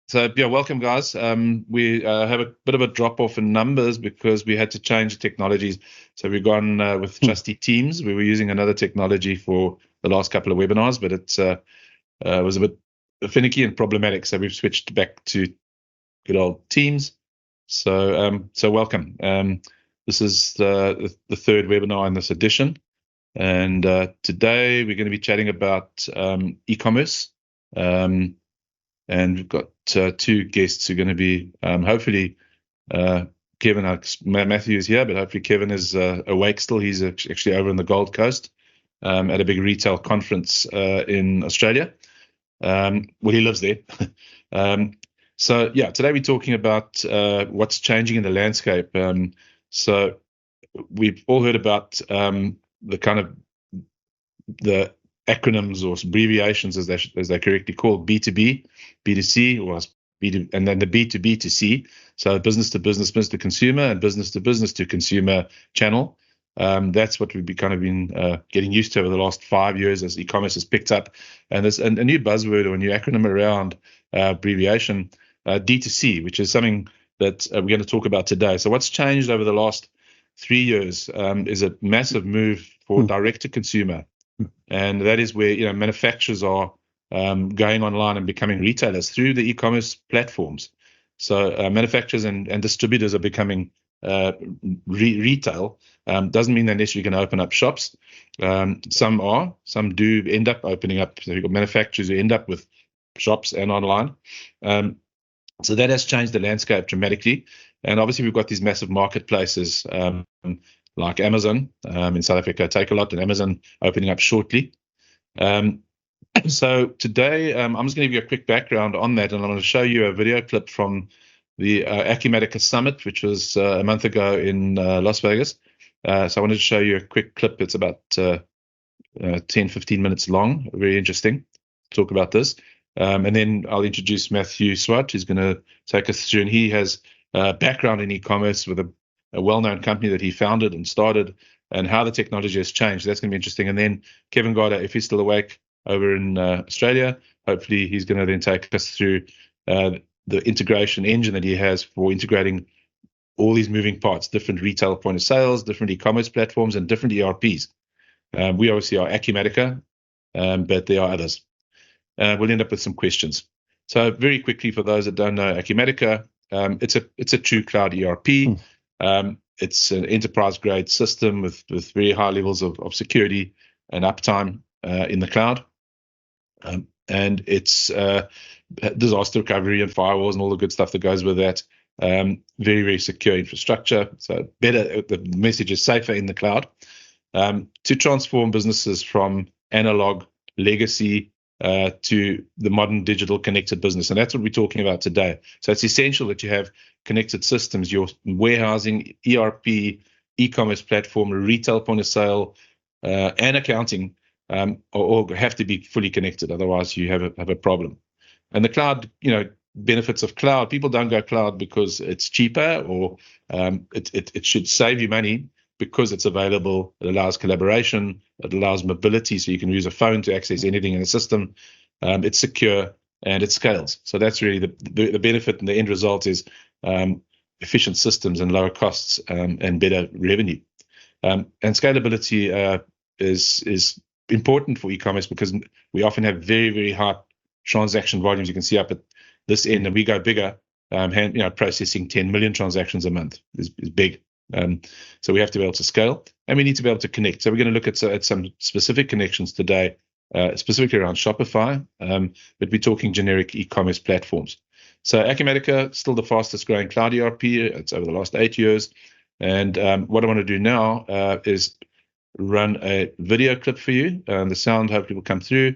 So yeah, welcome guys. We have a bit of a drop off in numbers because we had to change technologies. So we've gone with Trusty Teams. We were using another technology for the last couple of webinars, but it was a bit finicky and problematic. So we've switched back to good old Teams. So welcome. This is the third webinar in this edition, and today we're going to be chatting about e-commerce. And we've got two guests who are going to be hopefully Kevin. Matthew is here, but hopefully Kevin is awake still. He's actually over in the Gold Coast at a big retail conference in Australia. Well, he lives there. So yeah, today we're talking about what's changing in the landscape. So we've all heard about the kind of the acronyms or abbreviations, as they're correctly called, B2B, B2C, or B2, and then the B2B to C. So business to business, business to consumer, and business to consumer channel. That's what we've been getting used to over the last 5 years as e-commerce has picked up. And there's a new buzzword or a new acronym around abbreviation, D2C, which is something that we're going to talk about today. So what's changed over the last 3 years is a massive move for direct to consumer. And that is where manufacturers are going online and becoming retailers through the e-commerce platforms. So manufacturers and distributors are becoming retail. Doesn't mean they're necessarily going to open up shops. Some do end up opening up. So you've got manufacturers who end up with shops and online. So that has changed the landscape dramatically. And obviously we've got these massive marketplaces like Amazon in South Africa, Takealot, and Amazon opening up shortly. So today, I'm just going to give you a quick background on that, and I'm going to show you a video clip from the Acumatica Summit, which was a month ago in Las Vegas. So I wanted to show you a quick clip. It's about 10, 15 minutes long, very interesting. Talk about this. And then I'll introduce Matthew Swart, who's going to take us through, and he has a background in e-commerce with a well-known company that he founded and started, and how the technology has changed. That's going to be interesting. And then Kevin Garter, if he's still awake over in Australia, hopefully he's going to then take us through the integration engine that he has for integrating all these moving parts, different retail point of sales, different e-commerce platforms, and different ERPs. We obviously are Acumatica, but there are others. We'll end up with some questions. So very quickly, for those that don't know Acumatica, it's a true cloud ERP. It's an enterprise-grade system with very high levels of security and uptime in the cloud. And it's disaster recovery and firewalls and all the good stuff that goes with that. Very, very secure infrastructure. So the message is safer in the cloud. To transform businesses from analog legacy to the modern digital connected business. And that's what we're talking about today. So it's essential that you have connected systems, your warehousing, ERP, e-commerce platform, retail point of sale, and accounting all have to be fully connected. Otherwise, you have a problem. And the cloud, benefits of cloud, people don't go cloud because it's cheaper or it should save you money because it's available. It allows collaboration. It allows mobility, so you can use a phone to access anything in the system. It's secure and it scales. So that's really the benefit, and the end result is efficient systems and lower costs and better revenue. And scalability is important for e-commerce because we often have very, very high transaction volumes. You can see up at this end, and we go bigger. Processing 10 million transactions a month is big. So we have to be able to scale, and we need to be able to connect. So we're going to look at some specific connections today, specifically around Shopify, but we're talking generic e-commerce platforms. So Acumatica, still the fastest growing cloud ERP. It's over the last 8 years. And what I want to do now is run a video clip for you. The sound hopefully will come through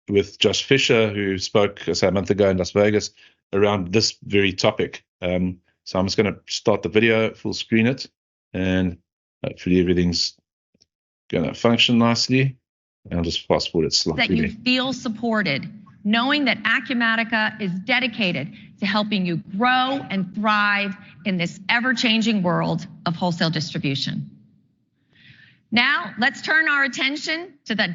with Josh Fisher, who spoke a month ago in Las Vegas around this very topic. So I'm just going to start the video, full screen it, and hopefully everything's going to function nicely. And I'll just fast forward it slightly. That you feel supported, knowing that Acumatica is dedicated to helping you grow and thrive in this ever-changing world of wholesale distribution. Now, let's turn our attention to the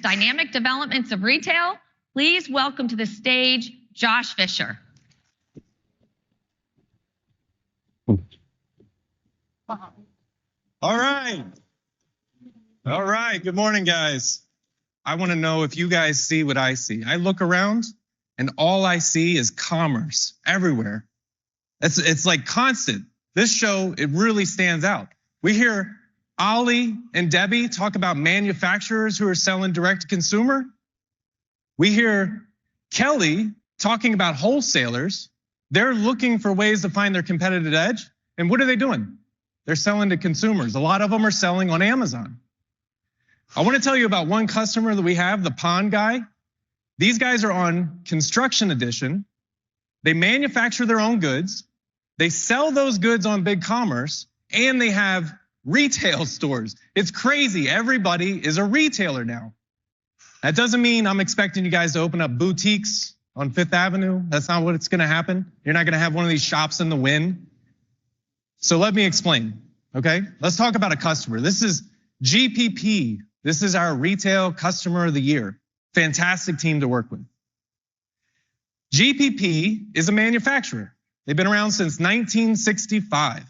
dynamic developments of retail. Please welcome to the stage Josh Fisher. All right. All right. Good morning, guys. I want to know if you guys see what I see. I look around and all I see is commerce everywhere. It's like constant. This show, it really stands out. We hear Ollie and Debbie talk about manufacturers who are selling direct to consumer. We hear Kelly talking about wholesalers. They're looking for ways to find their competitive edge. And what are they doing? They're selling to consumers. A lot of them are selling on Amazon. I want to tell you about one customer that we have, the Pond Guy. These guys are on Construction Edition. They manufacture their own goods. They sell those goods on BigCommerce, and they have retail stores. It's crazy. Everybody is a retailer now. That doesn't mean I'm expecting you guys to open up boutiques on Fifth Avenue. That's not what's gonna happen. You're not gonna have one of these shops in the wind. So let me explain, okay? Let's talk about a customer. This is GPP. This is our Retail Customer of the Year. Fantastic team to work with. GPP is a manufacturer. They've been around since 1965.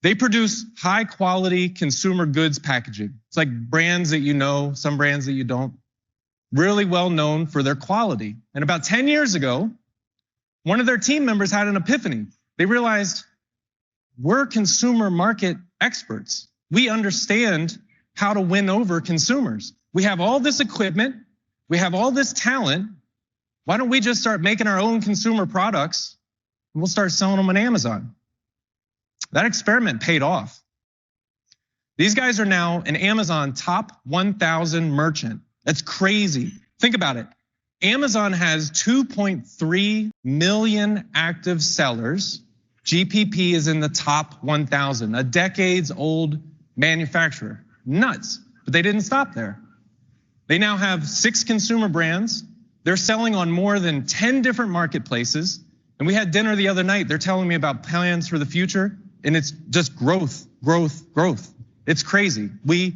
They produce high quality consumer goods packaging. It's like brands that you know, some brands that you don't. Really well known for their quality. And about 10 years ago, one of their team members had an epiphany. They realized we're consumer market experts. We understand how to win over consumers. We have all this equipment. We have all this talent. Why don't we just start making our own consumer products and we'll start selling them on Amazon? That experiment paid off. These guys are now an Amazon top 1,000 merchant. That's crazy. Think about it. Amazon has 2.3 million active sellers. GPP is in the top 1,000, a decades old manufacturer. Nuts, but they didn't stop there. They now have 6 consumer brands. They're selling on more than 10 different marketplaces. And we had dinner the other night. They're telling me about plans for the future. And it's just growth, growth, growth. It's crazy. We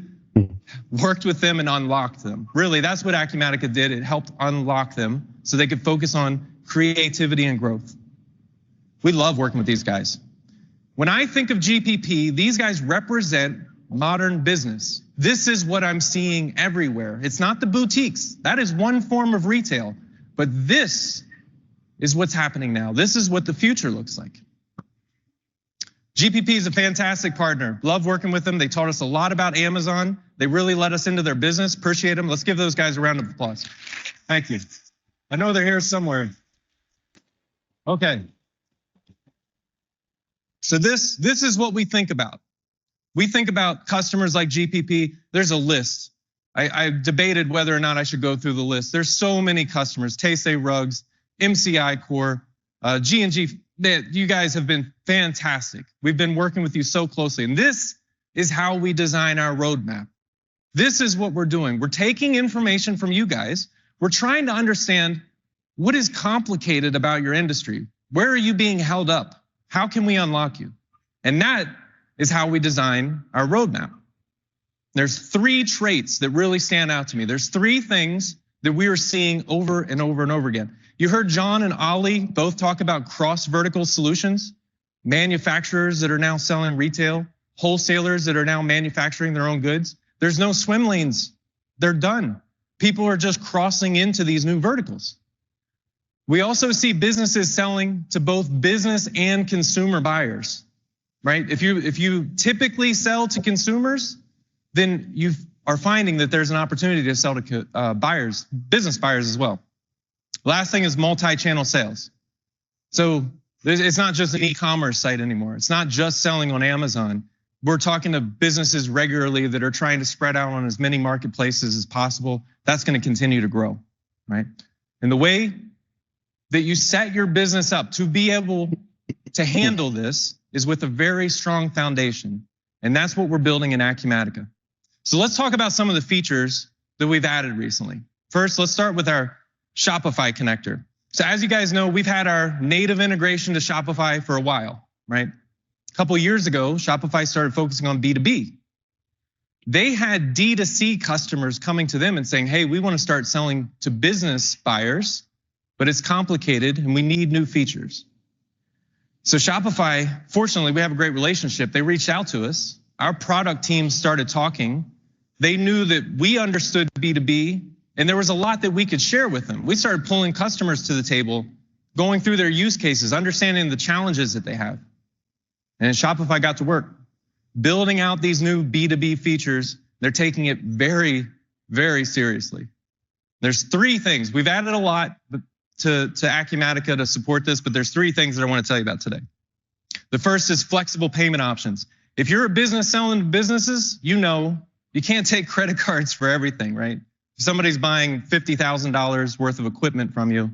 worked with them and unlocked them. Really, that's what Acumatica did. It helped unlock them so they could focus on creativity and growth. We love working with these guys. When I think of GPP, these guys represent modern business. This is what I'm seeing everywhere. It's not the boutiques. That is one form of retail. But this is what's happening now. This is what the future looks like. GPP is a fantastic partner. Love working with them. They taught us a lot about Amazon. They really let us into their business. Appreciate them. Let's give those guys a round of applause. Thank you. I know they're here somewhere. Okay. So this is what we think about. We think about customers like GPP. There's a list. I debated whether or not I should go through the list. There's so many customers. Taysay Rugs, MCI Core, G&G. You guys have been fantastic. We've been working with you so closely. And this is how we design our roadmap. This is what we're doing. We're taking information from you guys. We're trying to understand what is complicated about your industry. Where are you being held up? How can we unlock you? And that is how we design our roadmap. There's 3 traits that really stand out to me. There's 3 things that we are seeing over and over and over again. You heard John and Ollie both talk about cross-vertical solutions, manufacturers that are now selling retail, wholesalers that are now manufacturing their own goods. There's no swim lanes. They're done. People are just crossing into these new verticals. We also see businesses selling to both business and consumer buyers, right? If you typically sell to consumers, then you are finding that there's an opportunity to sell to buyers, business buyers as well. Last thing is multi-channel sales. So it's not just an e-commerce site anymore. It's not just selling on Amazon. We're talking to businesses regularly that are trying to spread out on as many marketplaces as possible. That's gonna continue to grow, right? And the way that you set your business up to be able to handle this is with a very strong foundation. And that's what we're building in Acumatica. So let's talk about some of the features that we've added recently. First, let's start with our Shopify connector. So as you guys know, we've had our native integration to Shopify for a while, right? A couple of years ago, Shopify started focusing on B2B. They had D2C customers coming to them and saying, hey, we want to start selling to business buyers. but it's complicated and we need new features. So Shopify, fortunately, we have a great relationship. They reached out to us. Our product team started talking. They knew that we understood B2B and there was a lot that we could share with them. We started pulling customers to the table, going through their use cases, understanding the challenges that they have. And Shopify got to work building out these new B2B features. They're taking it very, very seriously. There's three things. We've added a lot to Acumatica to support this, but there's three things that I want to tell you about today. The first is flexible payment options. If you're a business selling to businesses, you know you can't take credit cards for everything, right? If somebody's buying $50,000 worth of equipment from you,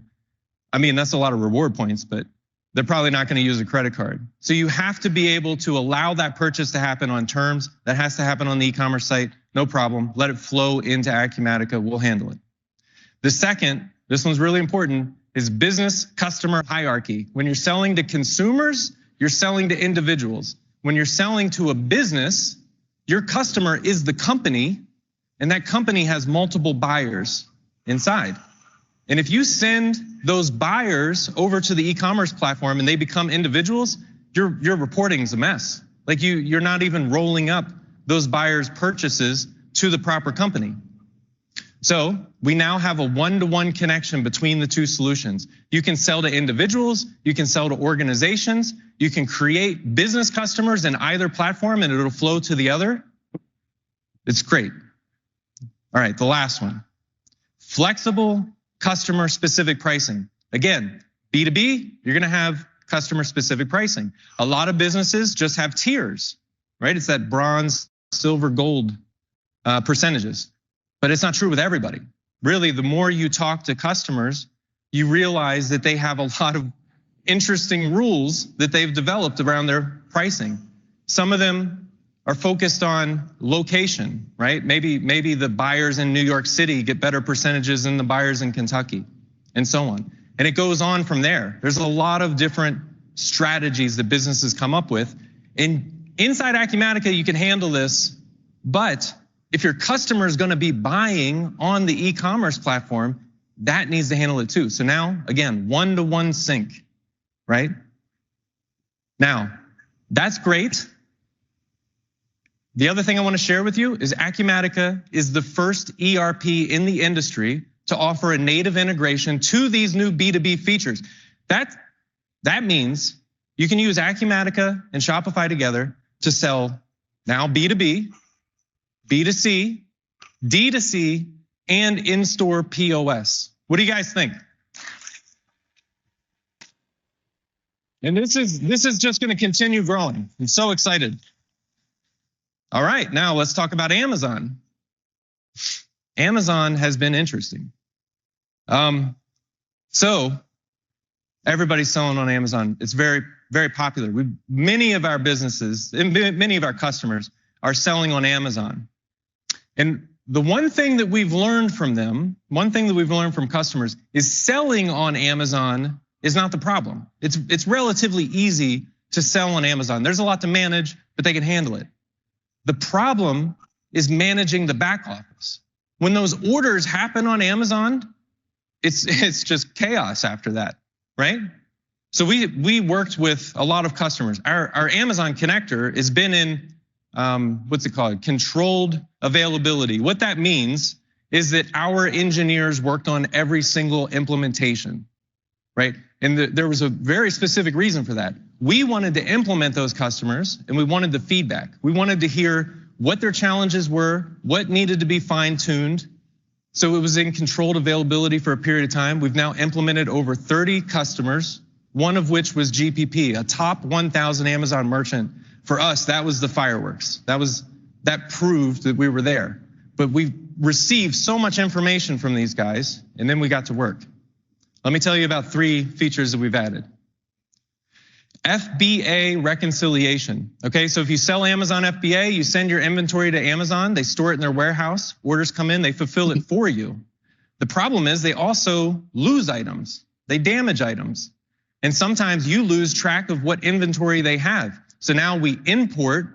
I mean, that's a lot of reward points, but they're probably not going to use a credit card. So you have to be able to allow that purchase to happen on terms. That has to happen on the e-commerce site, no problem. Let it flow into Acumatica, we'll handle it. The second, this one's really important, is business customer hierarchy. When you're selling to consumers, you're selling to individuals. When you're selling to a business, your customer is the company, and that company has multiple buyers inside. And if you send those buyers over to the e-commerce platform and they become individuals, your reporting is a mess. Like you're not even rolling up those buyers' purchases to the proper company. So we now have a one-to-one connection between the two solutions. You can sell to individuals, you can sell to organizations, you can create business customers in either platform and it'll flow to the other. It's great. All right, the last one. Flexible customer specific pricing. Again, B2B, you're gonna have customer specific pricing. A lot of businesses just have tiers, right? It's that bronze, silver, gold percentages. But it's not true with everybody. Really, the more you talk to customers, you realize that they have a lot of interesting rules that they've developed around their pricing. Some of them are focused on location, right? Maybe the buyers in New York City get better percentages than the buyers in Kentucky, and so on. And it goes on from there. There's a lot of different strategies that businesses come up with. And inside Acumatica, you can handle this, but if your customer is gonna be buying on the e-commerce platform, that needs to handle it too. So now, again, one-to-one sync, right? Now, that's great. The other thing I wanna share with you is Acumatica is the first ERP in the industry to offer a native integration to these new B2B features. That means you can use Acumatica and Shopify together to sell now B2B, B2C, D2C, and in-store POS. What do you guys think? And this is just gonna continue growing. I'm so excited. All right, now let's talk about Amazon. Amazon has been interesting. So everybody's selling on Amazon. It's very, very popular. Many of our businesses and many of our customers are selling on Amazon. And the one thing that we've learned from them, one thing that we've learned from customers is selling on Amazon is not the problem. It's relatively easy to sell on Amazon. There's a lot to manage, but they can handle it. The problem is managing the back office. When those orders happen on Amazon, it's just chaos after that, right? So we worked with a lot of customers. Our Amazon connector has been in, what's it called? Controlled availability. What that means is that our engineers worked on every single implementation, right? And there was a very specific reason for that. We wanted to implement those customers and we wanted the feedback. We wanted to hear what their challenges were, what needed to be fine-tuned. So it was in controlled availability for a period of time. We've now implemented over 30 customers, one of which was GPP, a top 1,000 Amazon merchant. For us, that was the fireworks. That proved that we were there. But we received so much information from these guys, and then we got to work. Let me tell you about 3 features that we've added. FBA reconciliation. Okay, so if you sell Amazon FBA, you send your inventory to Amazon, they store it in their warehouse, orders come in, they fulfill it for you. The problem is they also lose items, they damage items. And sometimes you lose track of what inventory they have. So now we import.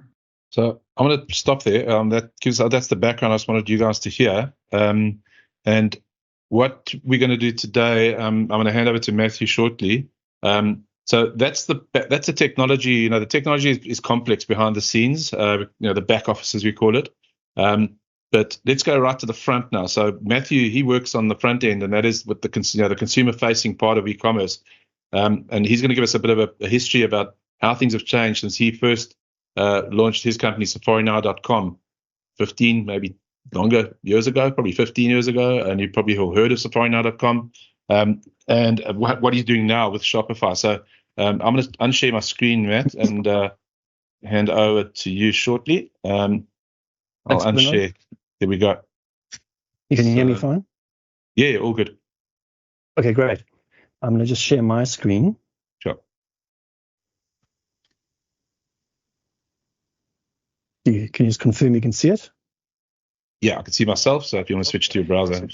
So I'm gonna stop there. That's the background I just wanted you guys to hear. And what we're going to do today, I'm going to hand over to Matthew shortly. So that's the technology. You know, the technology is complex behind the scenes. You know, the back office, as we call it. But let's go right to the front now. So Matthew, he works on the front end, and that is with the consumer-facing part of e-commerce. And he's going to give us a bit of a history about how things have changed since he first launched his company, SafariNow.com, 15, maybe longer years ago, probably 15 years ago. And you probably all heard of SafariNow.com. And what he's doing now with Shopify. So I'm going to unshare my screen, Matt, and hand over to you shortly. I'll unshare. There we go. You can hear me fine? Yeah, all good. Okay, great. I'm going to just share my screen. Sure. Can you just confirm you can see it? Yeah, I can see myself. So if you want to switch to your browser,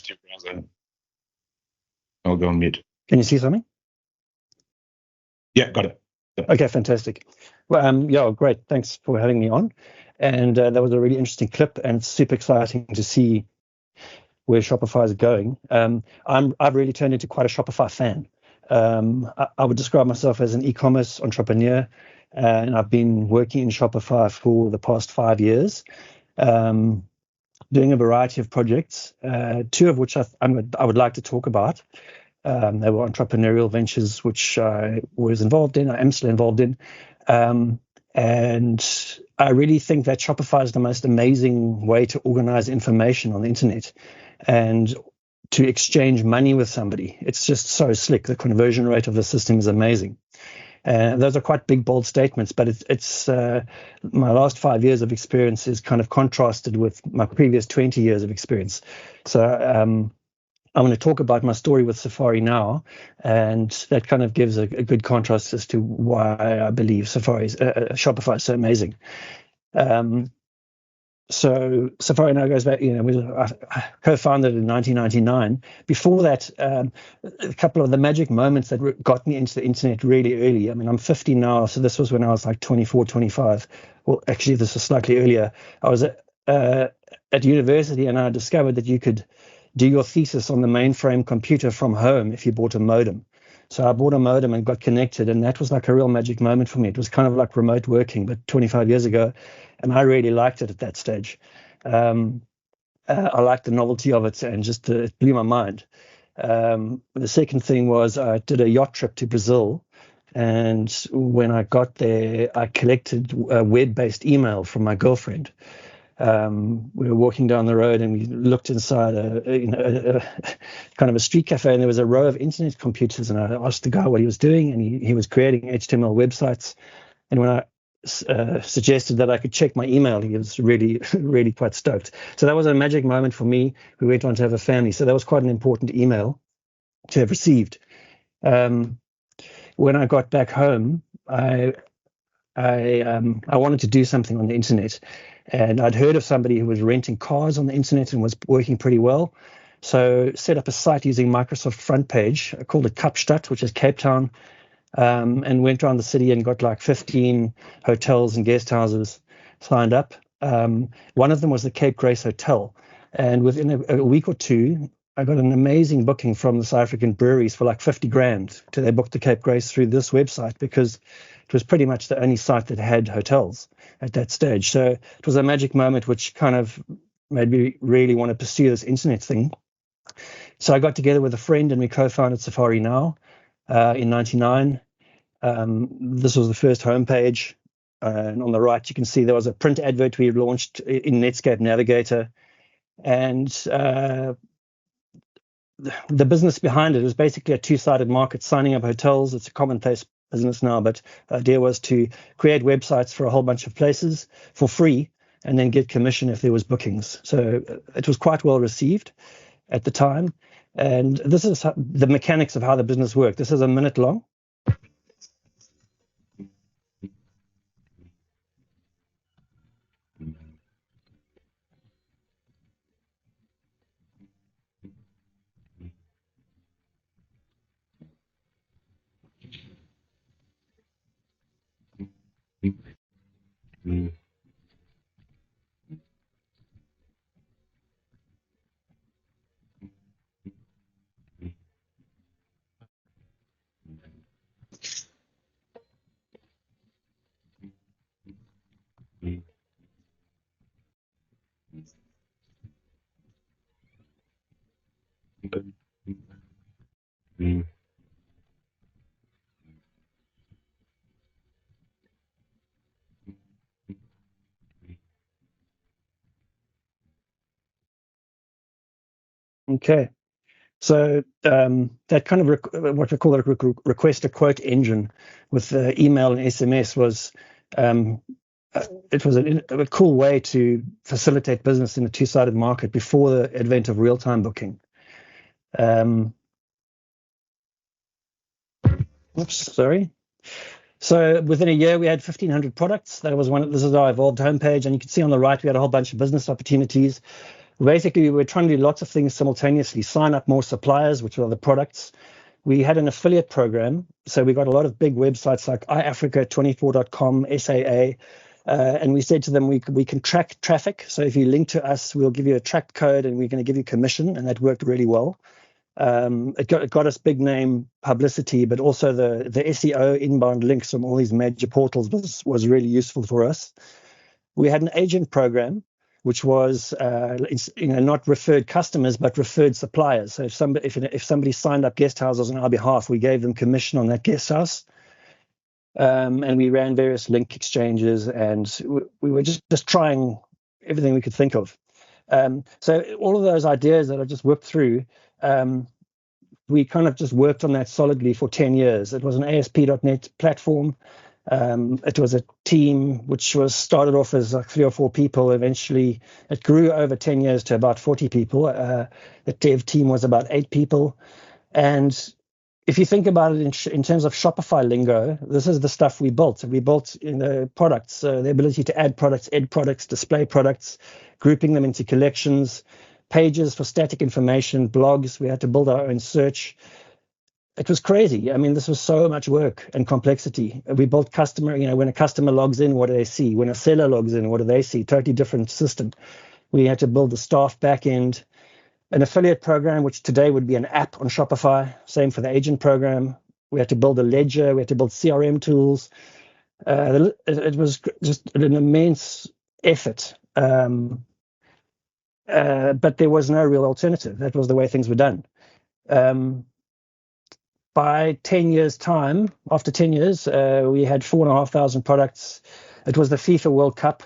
I'll go on mute. Can you see something? Yeah, got it. Yeah. Okay, fantastic. Well, yeah, great. Thanks for having me on. And that was a really interesting clip, and it's super exciting to see where Shopify is going. I've really turned into quite a Shopify fan. I would describe myself as an e-commerce entrepreneur, and I've been working in Shopify for the past 5 years, doing a variety of projects, two of which I would like to talk about. They were entrepreneurial ventures, which I was involved in. I am still involved in. And I really think that Shopify is the most amazing way to organize information on the internet and to exchange money with somebody. It's just so slick. The conversion rate of the system is amazing. Those are quite big, bold statements, but it's my last 5 years of experience is kind of contrasted with my previous 20 years of experience. So I'm going to talk about my story with Safari now, and that kind of gives a good contrast as to why I believe Shopify is so amazing. So Safari now goes back, I co-founded in 1999. Before that, a couple of the magic moments that got me into the internet really early. I mean, I'm 50 now, so this was when I was like 24, 25. Well, actually, this was slightly earlier. I was at university, and I discovered that you could do your thesis on the mainframe computer from home if you bought a modem. So I bought a modem and got connected, and that was like a real magic moment for me. It was kind of like remote working, but 25 years ago, and I really liked it at that stage. I liked the novelty of it, and just it blew my mind. The second thing was I did a yacht trip to Brazil, and when I got there, I collected a web-based email from my girlfriend. We were walking down the road, and we looked inside a kind of a street cafe, and there was a row of internet computers, and I asked the guy what he was doing, and he was creating HTML websites. And when I suggested that I could check my email, he was really, really quite stoked. So that was a magic moment for me. We went on to have a family, so that was quite an important email to have received. When I got back home, I wanted to do something on the internet, and I'd heard of somebody who was renting cars on the internet and was working pretty well. So set up a site using Microsoft Front Page. I called it Kapstadt, which is Cape Town, and went around the city and got like 15 hotels and guest houses signed up. One of them was the Cape Grace Hotel. And within a week or two, I got an amazing booking from the South African breweries for like 50 grand. They booked the Cape Grace through this website because it was pretty much the only site that had hotels at that stage. So it was a magic moment which kind of made me really want to pursue this internet thing. So I got together with a friend, and we co-founded Safari Now in 99. This was the first homepage. And on the right, you can see there was a print advert we launched in Netscape Navigator. And the business behind it was basically a two-sided market, signing up hotels. It's a commonplace business now, but the idea was to create websites for a whole bunch of places for free and then get commission if there was bookings. So it was quite well received at the time. And this is the mechanics of how the business worked. This is a minute long. Okay. So that kind of what we call a request a quote engine with email and SMS was it was a cool way to facilitate business in a two-sided market before the advent of real-time booking. Oops, sorry. So within a year, we had 1,500 products. This is our evolved homepage, and you can see on the right we had a whole bunch of business opportunities. Basically, we were trying to do lots of things simultaneously, sign up more suppliers, which are the products. We had an affiliate program, so we got a lot of big websites like iAfrica24.com, SAA, and we said to them, we can track traffic. So if you link to us, we'll give you a tracked code and we're going to give you commission, and that worked really well. It got us big name publicity, but also the SEO inbound links from all these major portals was really useful for us. We had an agent program, which was not referred customers but referred suppliers. So if somebody signed up guest houses on our behalf, we gave them commission on that guest house, and we ran various link exchanges, and we were just trying everything we could think of. So all of those ideas that I just whipped through, we kind of just worked on that solidly for 10 years. It was an ASP.NET platform. It was a team which was started off as like 3 or 4 people. Eventually, it grew over 10 years to about 40 people. The dev team was about 8 people. And if you think about it in terms of Shopify lingo, this is the stuff we built. We built products, the ability to add products, ed products, display products, grouping them into collections, pages for static information, blogs. We had to build our own search. It was crazy. I mean, this was so much work and complexity. We built customer, when a customer logs in, what do they see? When a seller logs in, what do they see? Totally different system. We had to build the staff backend, an affiliate program, which today would be an app on Shopify. Same for the agent program. We had to build a ledger. We had to build CRM tools. It was just an immense effort. But there was no real alternative. That was the way things were done. By 10 years' time, after 10 years, we had 4,500 products. It was the FIFA World Cup.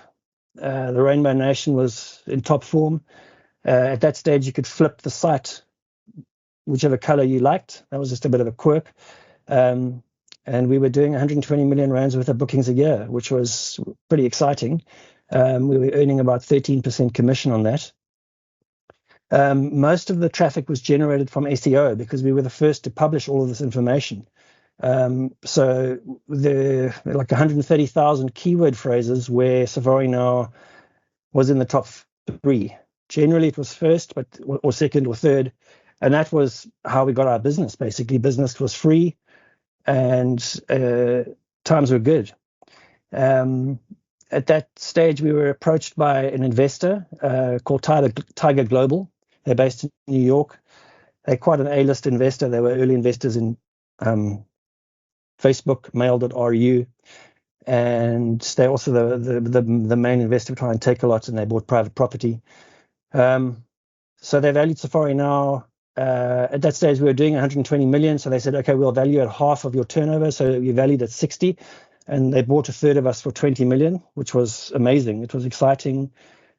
The Rainbow Nation was in top form. At that stage, you could flip the site whichever color you liked. That was just a bit of a quirk. And we were doing 120 million rands worth of bookings a year, which was pretty exciting. We were earning about 13% commission on that. Most of the traffic was generated from SEO because we were the first to publish all of this information. So the like 130,000 keyword phrases where Safari Now was in the top 3. Generally, it was first, or second or third, and that was how we got our business. Basically, business was free, and times were good. At that stage, we were approached by an investor called Tiger Global. They're based in New York. They're quite an A-list investor. They were early investors in Facebook, Mail.ru, and they're also the main investor behind Takealot, and they bought private property. So they valued Safari Now. At that stage, we were doing 120 million. So they said, okay, we'll value at half of your turnover. So we valued at 60, and they bought a third of us for 20 million, which was amazing. It was exciting.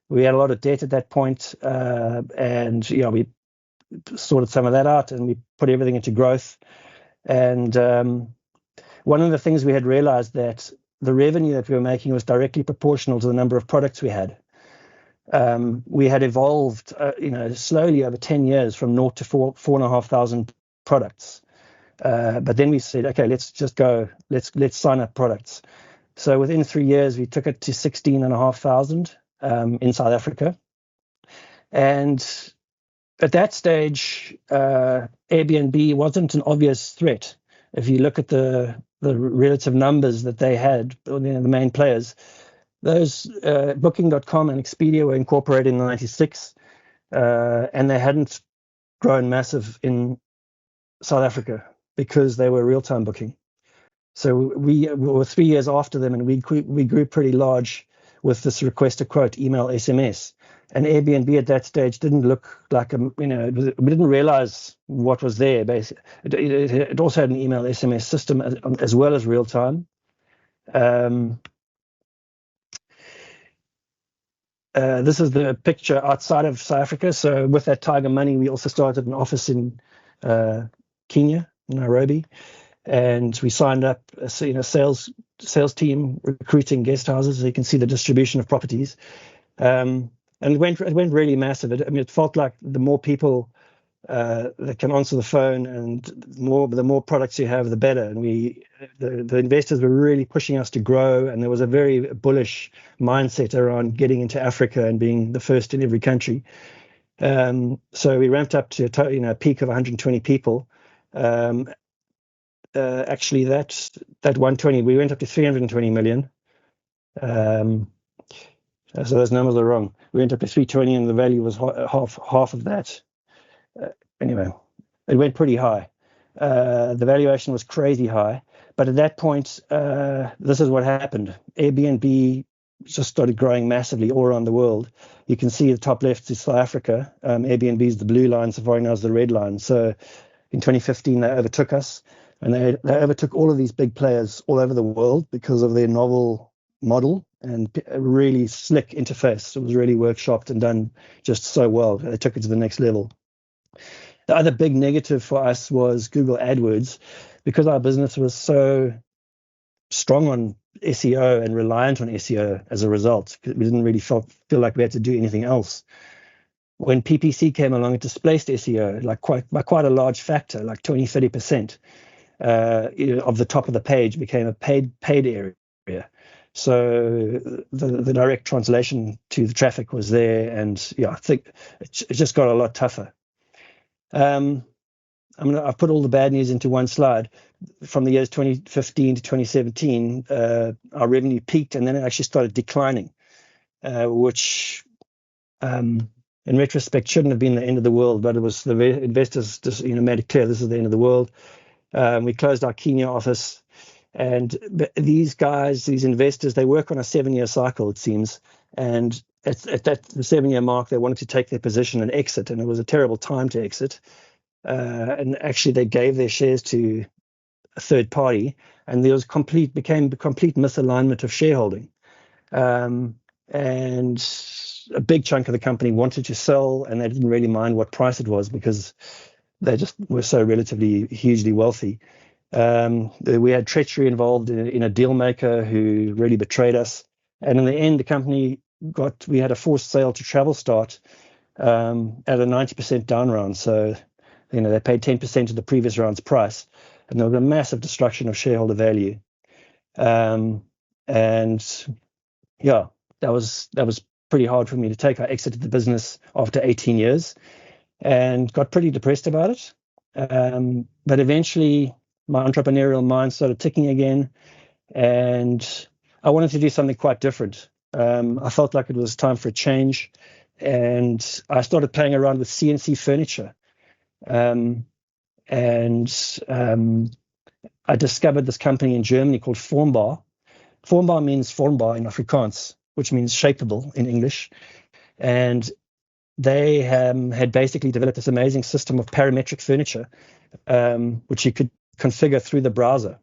We had a lot of debt at that point, and we sorted some of that out, and we put everything into growth. And one of the things we had realized that the revenue that we were making was directly proportional to the number of products we had. We had evolved, slowly over 10 years from 0 to 4,500 products. But then we said, okay, let's just go. Let's sign up products. So within 3 years, we took it to 16,500 in South Africa. And at that stage, Airbnb wasn't an obvious threat. If you look at the relative numbers that they had, the main players, those Booking.com and Expedia were incorporated in '96, and they hadn't grown massive in South Africa because they were real-time booking. So we were 3 years after them, and we grew pretty large with this request a quote, email, SMS. And Airbnb at that stage didn't look like we didn't realize what was there. Basically, it also had an email SMS system as well as real time. This is the picture outside of South Africa. So with that Tiger money, we also started an office in Kenya, Nairobi, and we signed up a sales team recruiting guest houses. So you can see the distribution of properties, and it went really massive. It felt like the more people that can answer the phone and the more products you have, the better. And the investors were really pushing us to grow, and there was a very bullish mindset around getting into Africa and being the first in every country. So we ramped up to a peak of 120 people. Actually, that 120, we went up to 320 million. So those numbers are wrong. We went up to 320, and the value was half of that. Anyway, it went pretty high. The valuation was crazy high. But at that point, this is what happened. Airbnb just started growing massively all around the world. You can see the top left is South Africa. Airbnb is the blue line, Safari now is the red line. So in 2015, they overtook us, and they overtook all of these big players all over the world because of their novel model and a really slick interface. It was really workshopped and done just so well. They took it to the next level. The other big negative for us was Google AdWords, because our business was so strong on SEO and reliant on SEO as a result. We didn't really feel like we had to do anything else. When PPC came along, it displaced SEO by quite a large factor, like 20-30%. Of the top of the page became a paid area. So the direct translation to the traffic was there, and I think it just got a lot tougher. I've put all the bad news into one slide. From the years 2015 to 2017, our revenue peaked, and then it actually started declining, which in retrospect shouldn't have been the end of the world, but it was the investors just made it clear this is the end of the world. We closed our Kenya office, and these investors, they work on a 7-year cycle, it seems, and at the 7-year mark, they wanted to take their position and exit, and it was a terrible time to exit. And actually, they gave their shares to a third party, and there became complete misalignment of shareholding. And a big chunk of the company wanted to sell, and they didn't really mind what price it was because they just were so relatively hugely wealthy. We had treachery involved in a deal maker who really betrayed us. And in the end, the company we had a forced sale to TravelStart at a 90% down round. So, they paid 10% of the previous round's price, and there was a massive destruction of shareholder value. And yeah, that was pretty hard for me to take. I exited the business after 18 years and got pretty depressed about it. But eventually, my entrepreneurial mind started ticking again, and I wanted to do something quite different. I felt like it was time for a change, and I started playing around with CNC furniture. I discovered this company in Germany called Formbar. Formbar means Formbar in Afrikaans, which means shapeable in English. And they had basically developed this amazing system of parametric furniture, which you could configure through the browser.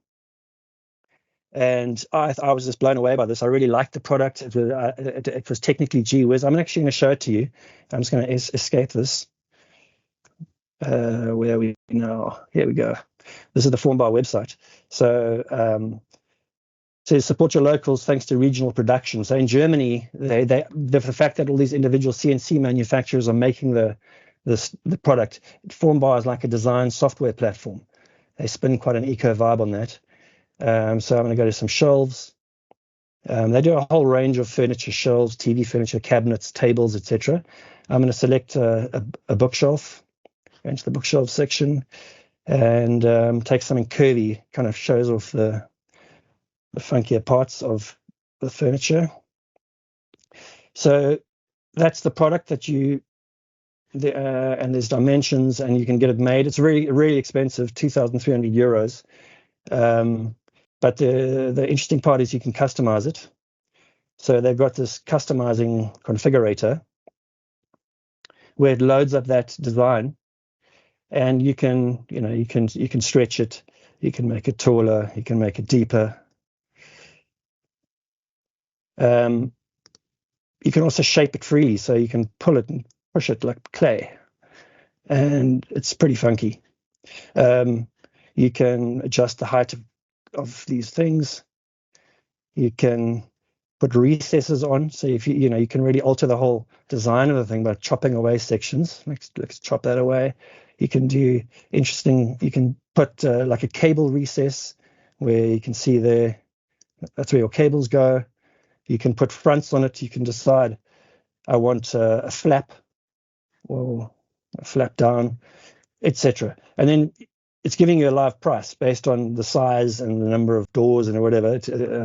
And I was just blown away by this. I really liked the product. It was technically gee whiz. I'm actually going to show it to you. I'm just going to escape this. Where are we now? Here we go. This is the Formbar website. So says support your locals thanks to regional production. So in Germany, the fact that all these individual CNC manufacturers are making the product, Formbar is like a design software platform. They spin quite an eco vibe on that. So I'm going to go to some shelves. They do a whole range of furniture: shelves, TV furniture, cabinets, tables, etc. I'm going to select a bookshelf. Go into the bookshelf section and take something curvy, kind of shows off the funkier parts of the furniture. So that's the product that and there's dimensions, and you can get it made. It's really, really expensive, 2,300 euros. But the interesting part is you can customize it. So they've got this customizing configurator, where it loads up that design, and you can stretch it, you can make it taller, you can make it deeper. You can also shape it freely, so you can pull it and push it like clay, and it's pretty funky. You can adjust the height of these things. You can put recesses on, so if you can really alter the whole design of the thing by chopping away sections. Let's chop that away. You can do interesting. You can put like a cable recess where you can see there. That's where your cables go. You can put fronts on it. You can decide, I want a flap or a flap down, etc. And then it's giving you a live price based on the size and the number of doors and whatever.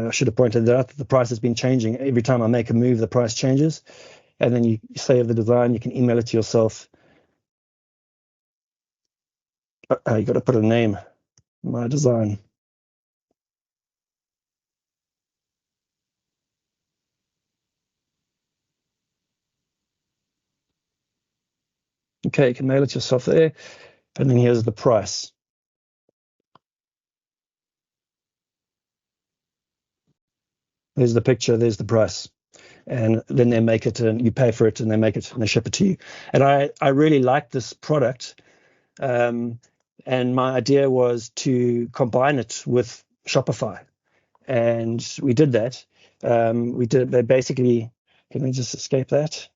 I should have pointed out that the price has been changing. Every time I make a move, the price changes. And then you save the design. You can email it to yourself. You got to put a name, my design. Okay, you can mail it yourself there. And then here's the price. There's the picture, there's the price. And then they make it and you pay for it and they make it and they ship it to you. And I really like this product. And my idea was to combine it with Shopify. And we did that. They basically, can we just escape that?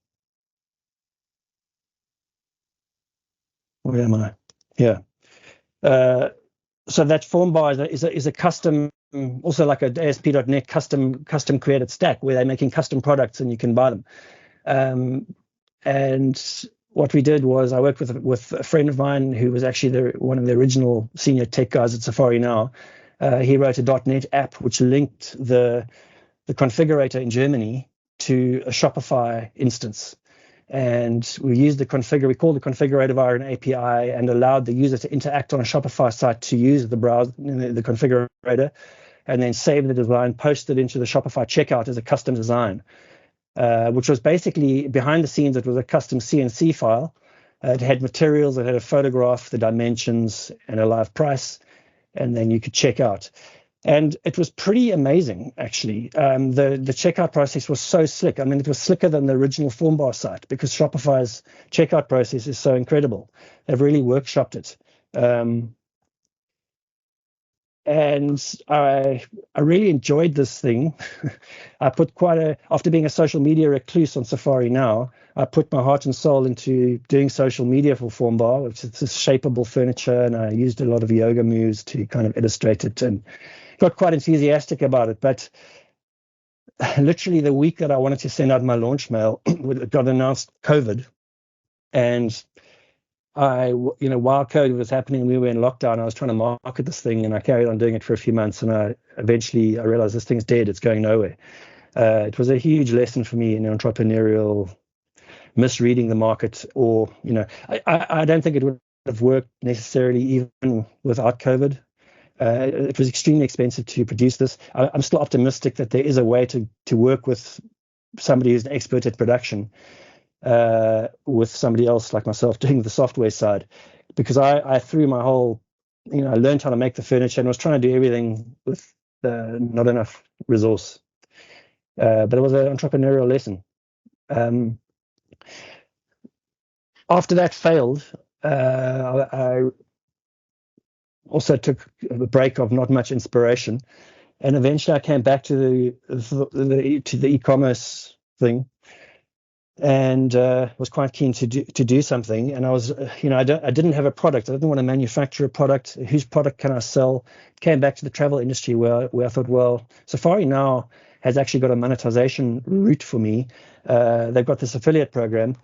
Where am I? Yeah. So that form bar is a custom, also like a ASP.NET custom created stack where they're making custom products and you can buy them. And what we did was I worked with a friend of mine who was actually one of the original senior tech guys at Safari now. He wrote a .NET app which linked the configurator in Germany to a Shopify instance. And we used we called the configurator via an API and allowed the user to interact on a Shopify site to use the browser, the configurator, and then save the design, post it into the Shopify checkout as a custom design, which was basically behind the scenes. It was a custom CNC file. It had materials, it had a photograph, the dimensions, and a live price, and then you could check out. And it was pretty amazing, actually. The checkout process was so slick. I mean, it was slicker than the original Formbar site because Shopify's checkout process is so incredible. They've really workshopped it. And I really enjoyed this thing. I put after being a social media recluse on Safari now, I put my heart and soul into doing social media for Formbar, which is this shapeable furniture, and I used a lot of yoga moves to kind of illustrate it and got quite enthusiastic about it. But literally the week that I wanted to send out my launch mail, it got announced COVID, and while COVID was happening, we were in lockdown. I was trying to market this thing, and I carried on doing it for a few months. And eventually I realized this thing's dead. It's going nowhere. It was a huge lesson for me in entrepreneurial misreading the market, or I don't think it would have worked necessarily even without COVID. It was extremely expensive to produce this. I'm still optimistic that there is a way to work with somebody who's an expert at production, with somebody else like myself doing the software side, because I threw my whole, I learned how to make the furniture and was trying to do everything with not enough resource. But it was an entrepreneurial lesson. After that failed, I also took a break of not much inspiration, and eventually I came back to the e-commerce thing, and was quite keen to do something. And I was, I didn't have a product. I didn't want to manufacture a product. Whose product can I sell? Came back to the travel industry where I thought, well, Safari now has actually got a monetization route for me. They've got this affiliate program,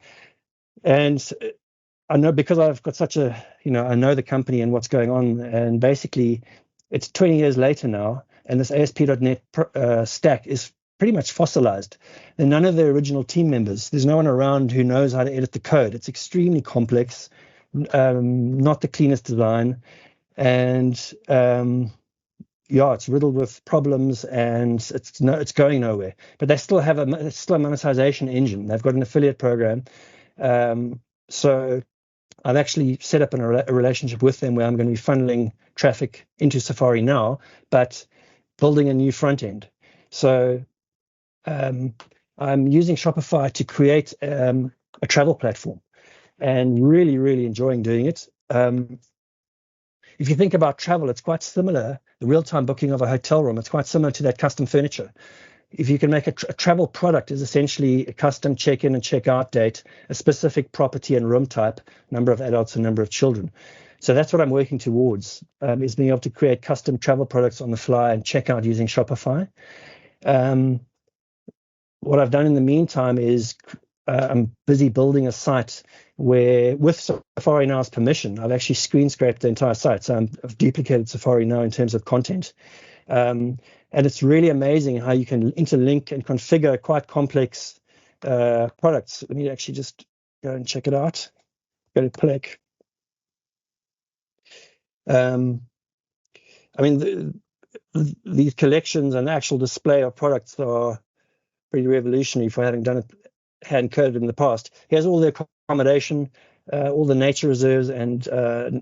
and I know, because I've got such a, I know the company and what's going on, and basically it's 20 years later now, and this ASP.NET stack is pretty much fossilized. And none of the original team members, there's no one around who knows how to edit the code. It's extremely complex, not the cleanest design, and it's riddled with problems, and it's going nowhere. But they still have a monetization engine. They've got an affiliate program. So I've actually set up a relationship with them where I'm going to be funneling traffic into Safari now, but building a new front end. So I'm using Shopify to create a travel platform, and really, really enjoying doing it. If you think about travel, it's quite similar. The real-time booking of a hotel room, it's quite similar to that custom furniture. If you can make a travel product is essentially a custom check-in and check-out date, a specific property and room type, number of adults and number of children. So that's what I'm working towards, is being able to create custom travel products on the fly and check out using Shopify. What I've done in the meantime is I'm busy building a site where, with Safari Now's permission, I've actually screen scraped the entire site. So I've duplicated Safari Now in terms of content. And it's really amazing how you can interlink and configure quite complex products. Let me actually just go and check it out. Go to Plek. I mean, these collections and the actual display of products are pretty revolutionary for having done it hand coded in the past. Here's all the accommodation, all the nature reserves and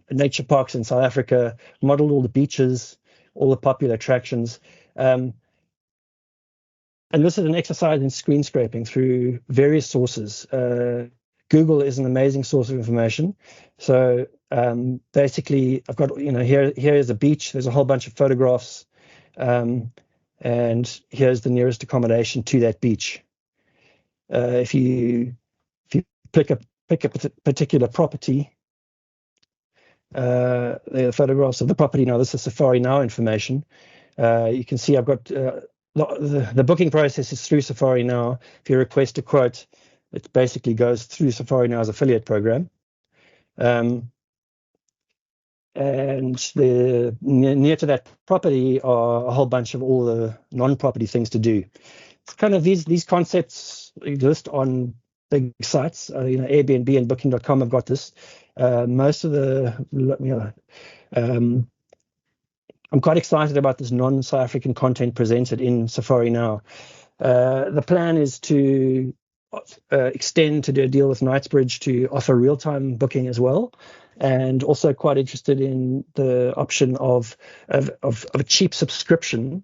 nature parks in South Africa, modeled all the beaches, all the popular attractions. And this is an exercise in screen scraping through various sources. Google is an amazing source of information. So basically, I've got, here is a beach. There's a whole bunch of photographs. And here's the nearest accommodation to that beach. If you pick a particular property, the photographs of the property. Now, this is Safari Now information. You can see I've got the booking process is through Safari Now. If you request a quote, it basically goes through Safari Now's affiliate program. And near to that property are a whole bunch of all the non-property things to do. It's kind of these concepts exist on big sites. Airbnb and Booking.com have got this. Most of the, I'm quite excited about this non-South African content presented in Safari Now. The plan is to extend to do a deal with Knightsbridge to offer real-time booking as well, and also quite interested in the option of a cheap subscription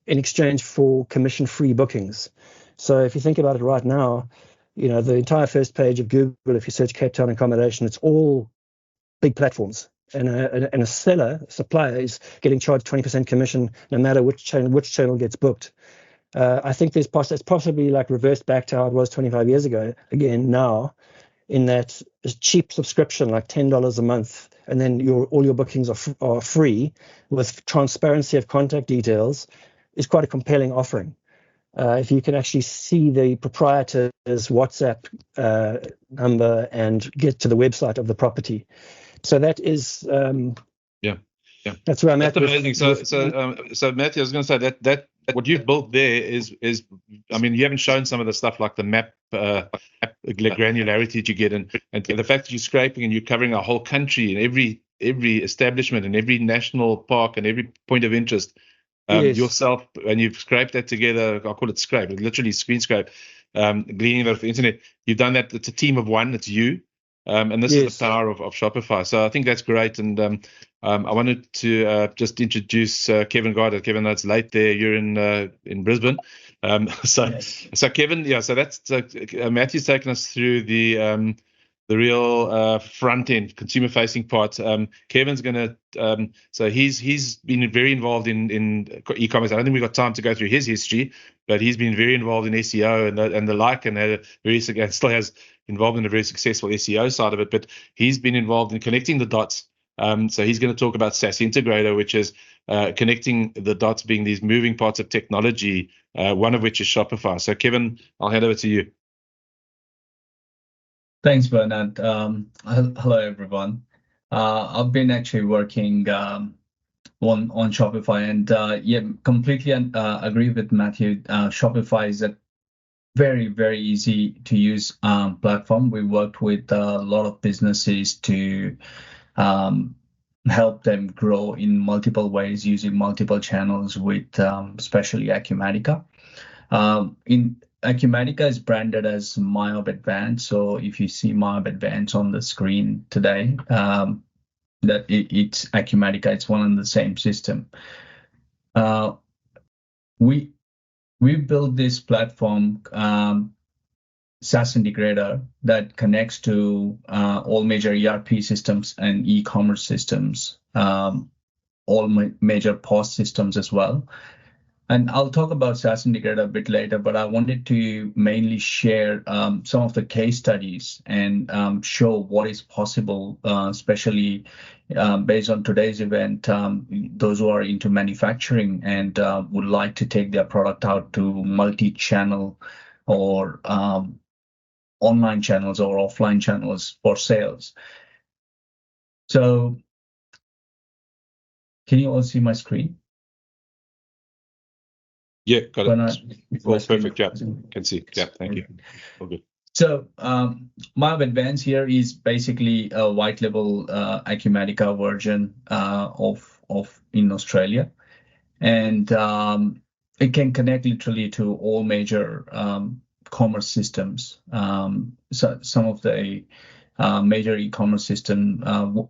in exchange for commission-free bookings. So if you think about it right now, the entire first page of Google, if you search Cape Town accommodation, it's all big platforms. And a supplier is getting charged 20% commission no matter which channel gets booked. I think it's possibly like reversed back to how it was 25 years ago. Again, now, in that a cheap subscription, like $10 a month, and then all your bookings are free with transparency of contact details, is quite a compelling offering. If you can actually see the proprietor's WhatsApp number and get to the website of the property. So that is, that's where I'm at. That's amazing. So Matthew, I was going to say that what you've built there is, I mean, you haven't shown some of the stuff like the map, granularity that you get, and the fact that you're scraping and you're covering a whole country and every establishment and every national park and every point of interest. Yes. Yourself, and you've scraped that together. I'll call it scrape, literally screen scrape, gleaning it off the internet. You've done that. It's a team of one. It's you, and this is the power of Shopify. So I think that's great. And I wanted to just introduce Kevin Gardner. Kevin, it's late there. You're in Brisbane. So Kevin, so that's Matthew's taken us through the real front end, consumer facing part. Kevin's going to, so he's been very involved in e-commerce. I don't think we've got time to go through his history, but he's been very involved in SEO and the like, and still has involved in a very successful SEO side of it. But he's been involved in connecting the dots. So he's going to talk about SaaS Integrator, which is connecting the dots, being these moving parts of technology, one of which is Shopify. So Kevin, I'll hand over to you. Thanks, Bernard. Hello, everyone. I've been actually working on Shopify, and completely agree with Matthew. Shopify is a very, very easy to use platform. We worked with a lot of businesses to help them grow in multiple ways using multiple channels with especially Acumatica. Acumatica is branded as MyOb Advanced. So if you see MyOb Advanced on the screen today, it's Acumatica. It's one and the same system. We built this platform, SaaS integrator, that connects to all major ERP systems and e-commerce systems, all major POS systems as well. And I'll talk about SaaS integrator a bit later, but I wanted to mainly share some of the case studies and show what is possible, especially based on today's event, those who are into manufacturing and would like to take their product out to multi-channel or online channels or offline channels for sales. So can you all see my screen? Yeah, got it. All perfect. Yeah, can see. Yeah, thank you. All good. So MyOb Advanced here is basically a white label Acumatica version of in Australia, and it can connect literally to all major commerce systems. So some of the major e-commerce system.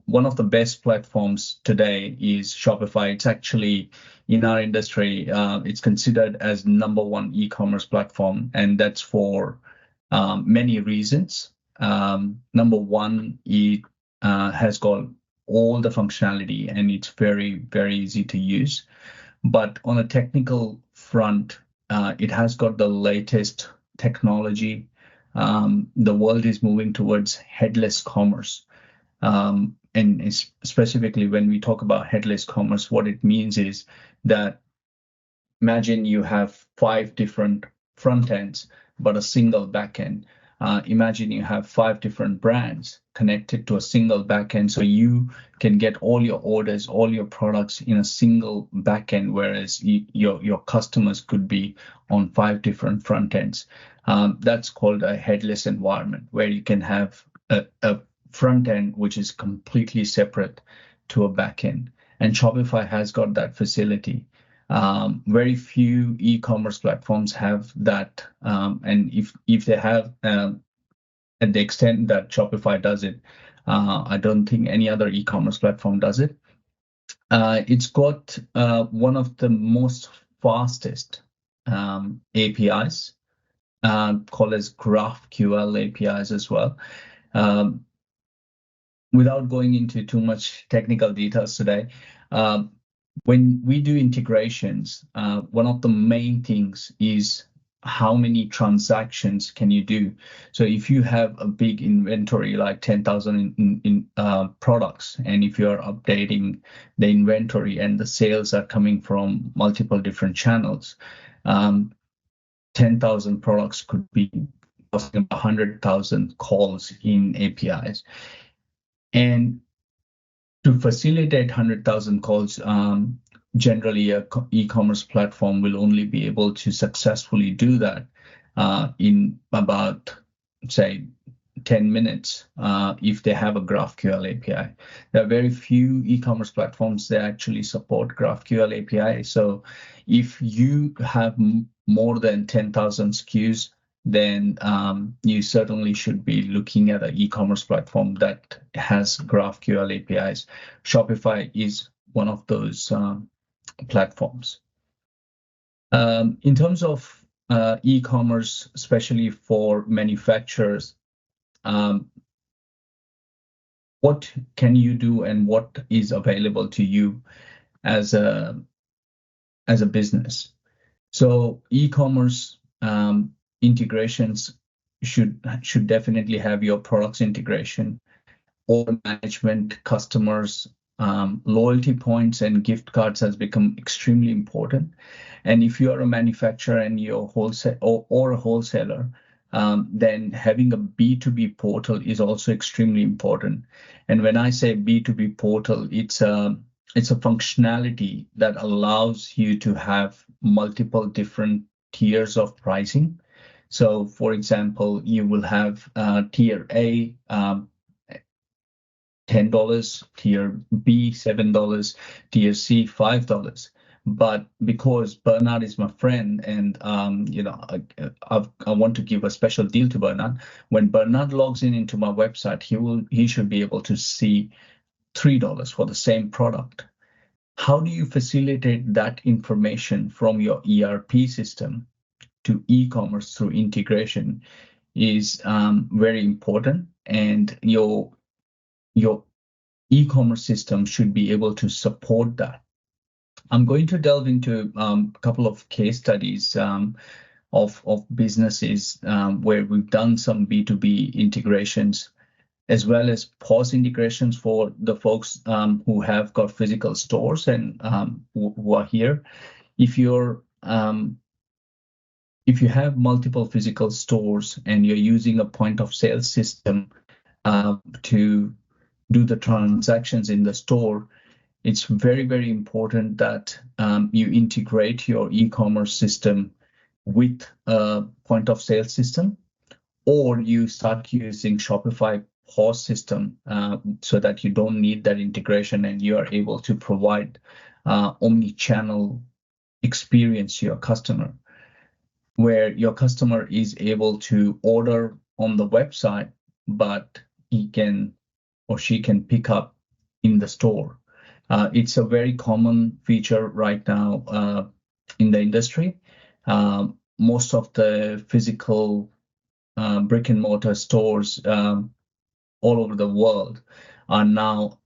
One of the best platforms today is Shopify. It's actually, in our industry, it's considered as #1 e-commerce platform, and that's for many reasons. Number one, it has got all the functionality and it's very, very easy to use. But on a technical front, it has got the latest technology. The world is moving towards headless commerce. And specifically when we talk about headless commerce, what it means is that imagine you have 5 different front ends, but a single back end. Imagine you have 5 different brands connected to a single back end, so you can get all your orders, all your products in a single back end, whereas your customers could be on 5 different front ends. That's called a headless environment, where you can have a front end which is completely separate to a back end. And Shopify has got that facility. Very few e-commerce platforms have that, and if they have, at the extent that Shopify does it, I don't think any other e-commerce platform does it. It's got one of the most fastest APIs, called as GraphQL APIs as well. Without going into too much technical details today, when we do integrations, one of the main things is how many transactions can you do. So if you have a big inventory, like 10,000 in products, and if you're updating the inventory and the sales are coming from multiple different channels, 10,000 products could be 100,000 calls in APIs. And to facilitate 100,000 calls, generally a e-commerce platform will only be able to successfully do that in about, say, 10 minutes if they have a GraphQL API. There are very few e-commerce platforms that actually support GraphQL API. So if you have more than 10,000 SKUs, then you certainly should be looking at an e-commerce platform that has GraphQL APIs. Shopify is one of those platforms. In terms of e-commerce, especially for manufacturers, what can you do and what is available to you as a business? So e-commerce integrations should definitely have your products integration, order management, customers, loyalty points, and gift cards has become extremely important. And if you are a manufacturer and you're wholesale or a wholesaler, then having a B2B portal is also extremely important. And when I say B2B portal, it's a functionality that allows you to have multiple different tiers of pricing. So, for example, you will have tier A, $10, tier B, $7, tier C, $5. But because Bernard is my friend, and I want to give a special deal to Bernard. When Bernard logs into my website, he should be able to see $3 for the same product. How do you facilitate that information from your ERP system to e-commerce through integration is very important, and your e-commerce system should be able to support that. I'm going to delve into a couple of case studies of businesses where we've done some B2B integrations, as well as POS integrations for the folks who have got physical stores and who are here. If you have multiple physical stores and you're using a point of sale system to do the transactions in the store, it's very, very important that you integrate your e-commerce system with a point of sale system, or you start using Shopify POS system so that you don't need that integration and you are able to provide omni-channel experience to your customer, where your customer is able to order on the website, but he can or she can pick up in the store. It's a very common feature right now in the industry. Most of the physical brick and mortar stores all over the world are now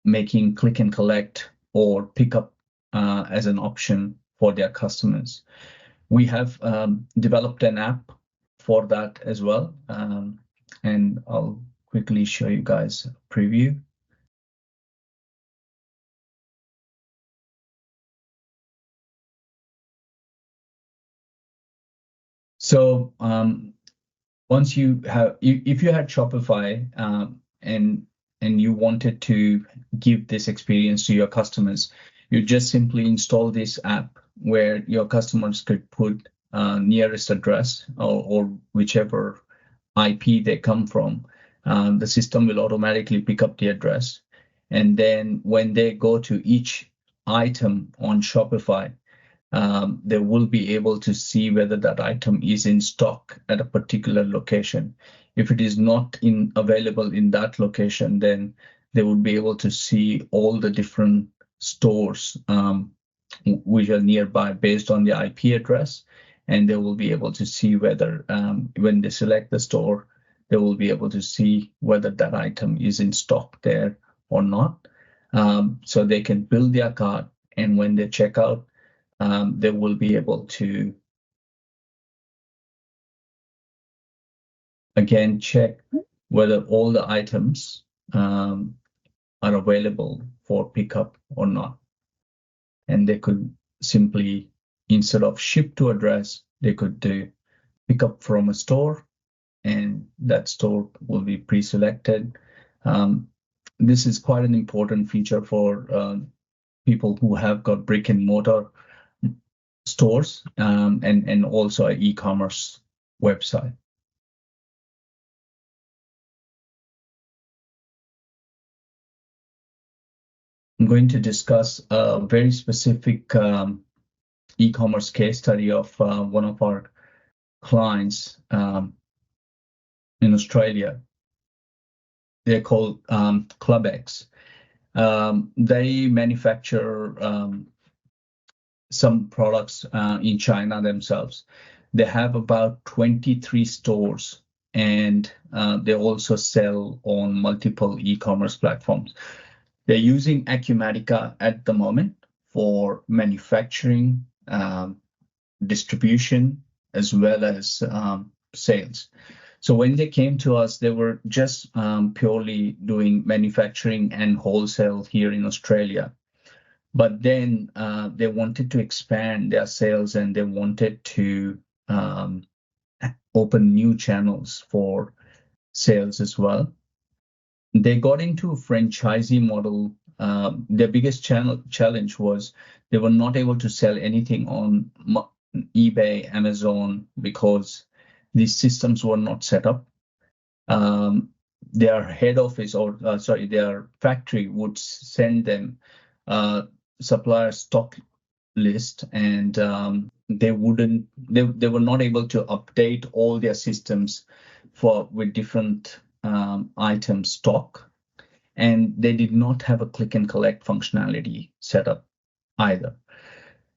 making click and collect or pick up as an option for their customers. We have developed an app for that as well, and I'll quickly show you guys a preview. So once you have, if you had Shopify and you wanted to give this experience to your customers, you just simply install this app where your customers could put nearest address or whichever IP they come from. The system will automatically pick up the address. And then when they go to each item on Shopify, they will be able to see whether that item is in stock at a particular location. If it is not available in that location, then they would be able to see all the different stores which are nearby based on the IP address, and they will be able to see whether when they select the store, they will be able to see whether that item is in stock there or not. So they can build their cart, and when they check out, they will be able to again check whether all the items are available for pickup or not. And they could simply, instead of ship to address, they could do pick up from a store, and that store will be pre-selected. This is quite an important feature for people who have got brick and mortar stores and also an e-commerce website. I'm going to discuss a very specific e-commerce case study of one of our clients in Australia. They're called ClubX. They manufacture some products in China themselves. They have about 23 stores, and they also sell on multiple e-commerce platforms. They're using Acumatica at the moment for manufacturing, distribution, as well as sales. So when they came to us, they were just purely doing manufacturing and wholesale here in Australia. But then they wanted to expand their sales, and they wanted to open new channels for sales as well. They got into a franchisee model. Their biggest challenge was they were not able to sell anything on eBay, Amazon, because these systems were not set up. Their head office, their factory would send them supplier stock list, and they were not able to update all their systems with different item stock, and they did not have a click and collect functionality set up either.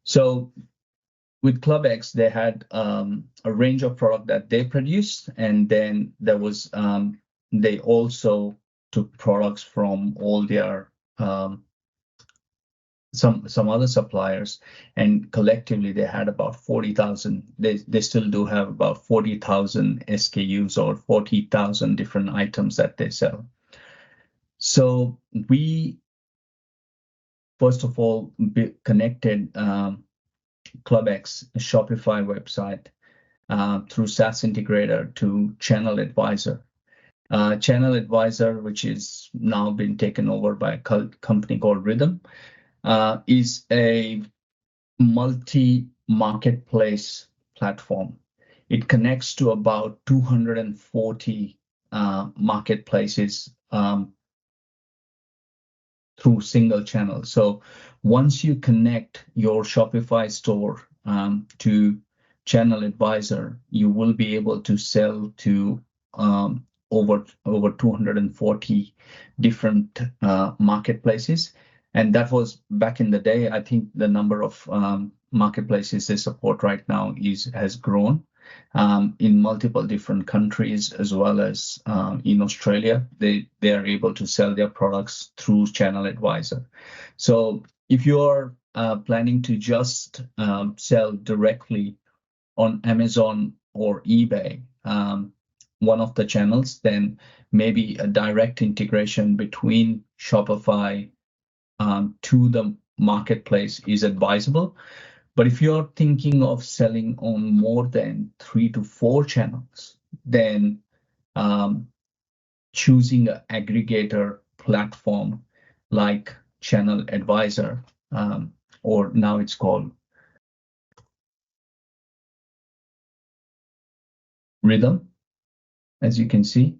So with ClubX, they had a range of product that they produced, and then there was they also took products from all their some other suppliers, and collectively they had about 40,000. They still do have about 40,000 SKUs or 40,000 different items that they sell. So we first of all connected ClubX Shopify website through SaaS integrator to Channel Advisor. Channel Advisor, which is now been taken over by a company called Rhythm, is a multi-marketplace platform. It connects to about 240 marketplaces through single channel. So once you connect your Shopify store to Channel Advisor, you will be able to sell to over 240 different marketplaces. And that was back in the day. I think the number of marketplaces they support right now has grown in multiple different countries, as well as in Australia. They are able to sell their products through Channel Advisor. So if you are planning to just sell directly on Amazon or eBay, one of the channels, then maybe a direct integration between Shopify to the marketplace is advisable. But if you're thinking of selling on more than 3 to 4 channels, then choosing an aggregator platform like Channel Advisor, or now it's called Rhythm, as you can see,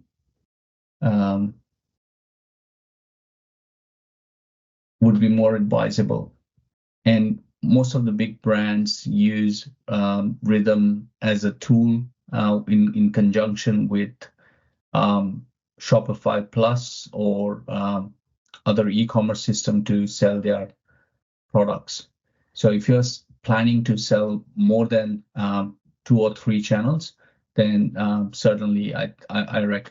would be more advisable. And most of the big brands use Rhythm as a tool in conjunction with Shopify Plus or other e-commerce system to sell their products. So if you're planning to sell more than 2 or 3 channels, then certainly I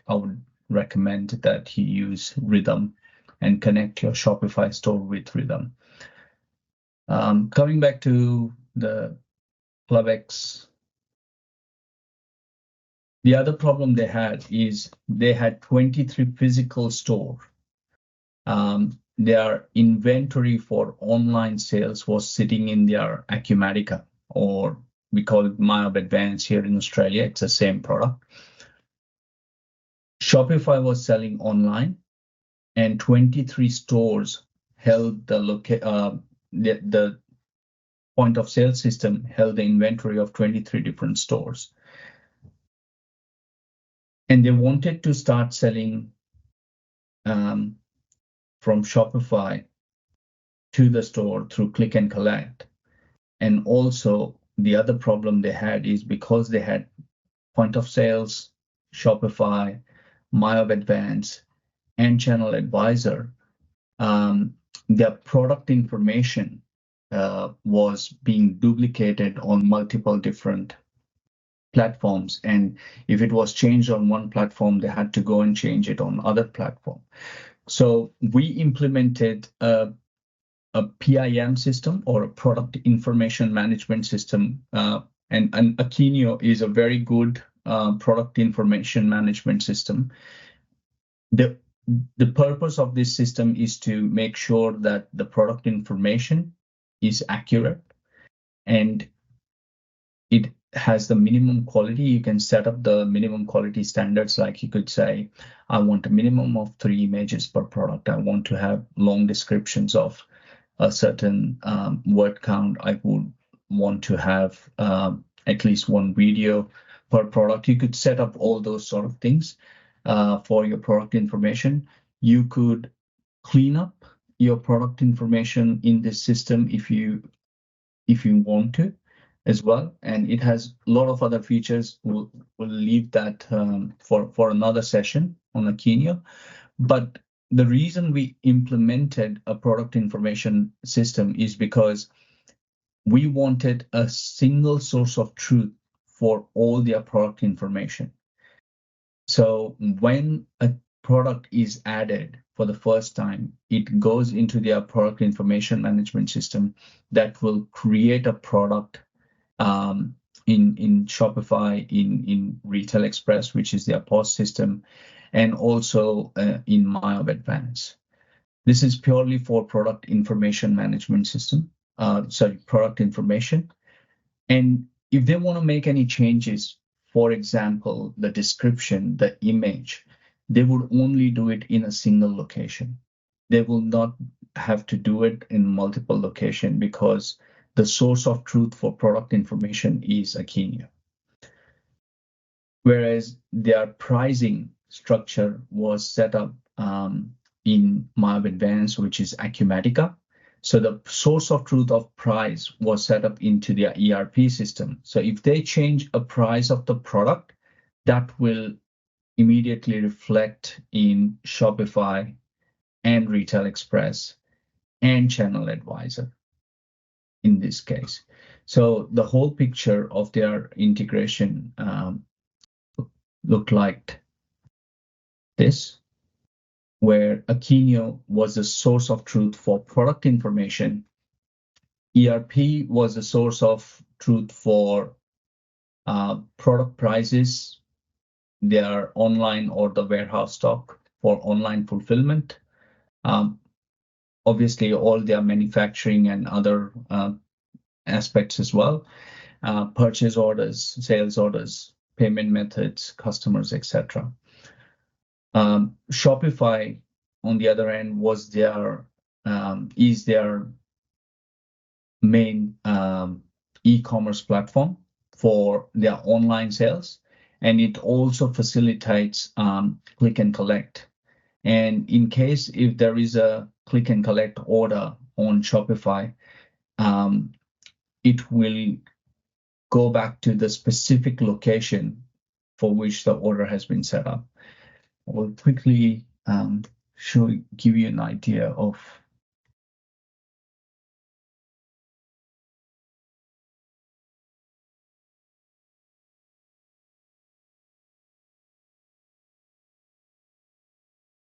would recommend that you use Rhythm and connect your Shopify store with Rhythm. Coming back to the ClubX, the other problem they had is they had 23 physical stores. Their inventory for online sales was sitting in their Acumatica, or we call it MyOb Advance here in Australia. It's the same product. Shopify was selling online, and 23 stores held the point of sale system held the inventory of 23 different stores. And they wanted to start selling from Shopify to the store through click and collect. And also the other problem they had is because they had point of sales, Shopify, MyOb Advance, and Channel Advisor, their product information was being duplicated on multiple different platforms. And if it was changed on one platform, they had to go and change it on other platform. So we implemented a PIM system, or a product information management system. And Akinio is a very good product information management system. The purpose of this system is to make sure that the product information is accurate and it has the minimum quality. You can set up the minimum quality standards, like you could say, I want a minimum of 3 images per product. I want to have long descriptions of a certain word count. I would want to have at least 1 video per product. You could set up all those sort of things for your product information. You could clean up your product information in this system if you if you want to as well. And it has a lot of other features. We'll leave that for another session on Acumatica. But the reason we implemented a product information system is because we wanted a single source of truth for all their product information. So when a product is added for the first time, it goes into their product information management system that will create a product in Shopify, in Retail Express, which is their POS system, and also in MyOb Advance. This is purely for product information management system, product information. And if they want to make any changes, for example, the description, the image, they would only do it in a single location. They will not have to do it in multiple locations because the source of truth for product information is Acumatica. Whereas their pricing structure was set up in MyOb Advance, which is Acumatica. So the source of truth of price was set up into their ERP system. So if they change a price of the product, that will immediately reflect in Shopify and Retail Express and Channel Advisor in this case. So the whole picture of their integration looked like this, where Acumatica was the source of truth for product information. ERP was the source of truth for product prices, their online or the warehouse stock for online fulfillment. Obviously, all their manufacturing and other aspects as well, purchase orders, sales orders, payment methods, customers, etc. Shopify, on the other end, was is their main e-commerce platform for their online sales, and it also facilitates click and collect. And in case if there is a click and collect order on Shopify, it will go back to the specific location for which the order has been set up. I will quickly give you an idea of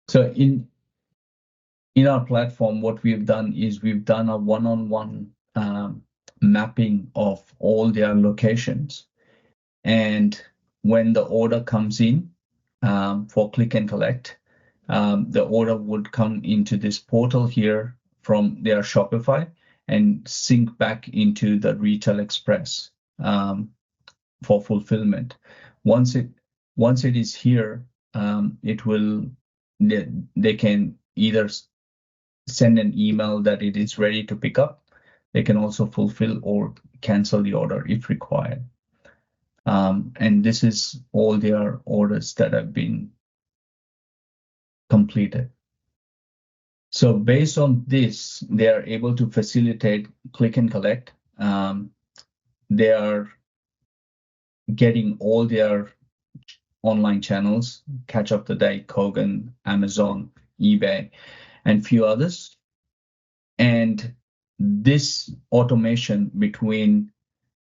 so in our platform, what we've done is we've done a one-on-one mapping of all their locations, and when the order comes in for click and collect, the order would come into this portal here from their Shopify and sync back into the Retail Express for fulfillment. Once it is here, they can either send an email that it is ready to pick up. They can also fulfill or cancel the order if required. And this is all their orders that have been completed. So based on this, they are able to facilitate click and collect. They are getting all their online channels, Catch Up Today, Kogan, Amazon, eBay, and few others. And this automation between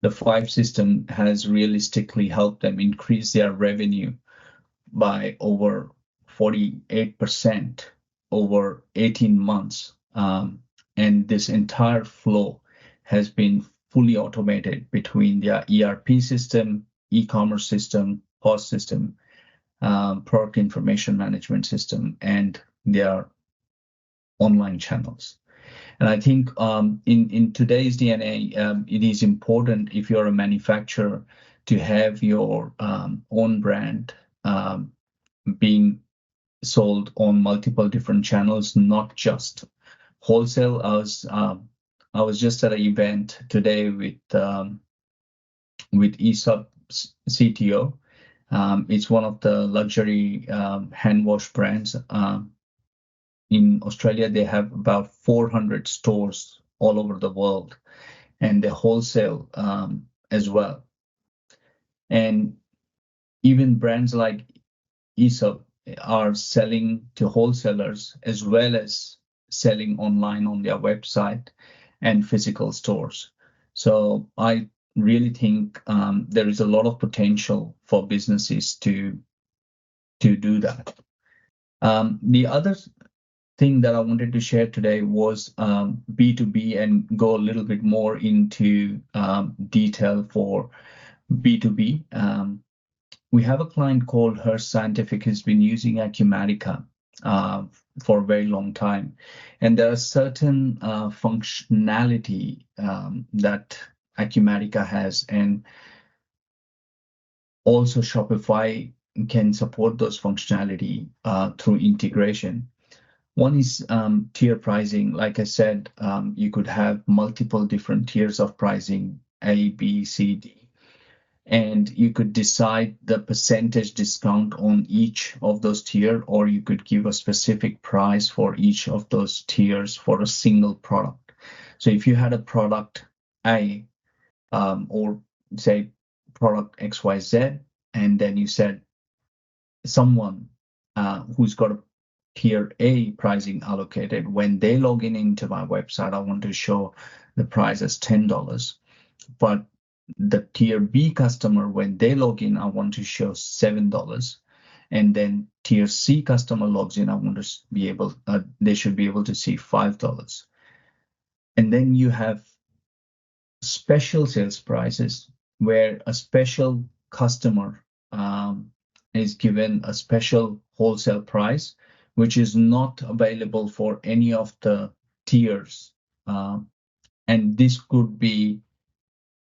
the 5 system has realistically helped them increase their revenue by over 48% over 18 months. And this entire flow has been fully automated between their ERP system, e-commerce system, POS system, product information management system, and their online channels. And I think in today's DNA, it is important if you're a manufacturer to have your own brand being sold on multiple different channels, not just wholesale. I was just at an event today with ESOP CTO. It's one of the luxury hand wash brands. In Australia, they have about 400 stores all over the world. and the wholesale as well. And even brands like ESOP are selling to wholesalers as well as selling online on their website and physical stores. So I really think there is a lot of potential for businesses to do that. The other thing that I wanted to share today was B2B, and go a little bit more into detail for B2B. We have a client called Hearst Scientific who's been using Acumatica for a very long time. And there are certain functionality that Acumatica has, and also Shopify can support those functionality through integration. One is tier pricing. Like I said, you could have multiple different tiers of pricing, A, B, C, D. And you could decide the percentage discount on each of those tiers, or you could give a specific price for each of those tiers for a single product. So if you had a product A, or say product XYZ, and then you said someone who's got a tier A pricing allocated, when they log in into my website, I want to show the price as $10. But the tier B customer, when they log in, I want to show $7. And then tier C customer logs in, I want to be able, they should be able to see $5. And then you have special sales prices, where a special customer is given a special wholesale price, which is not available for any of the tiers. And this could be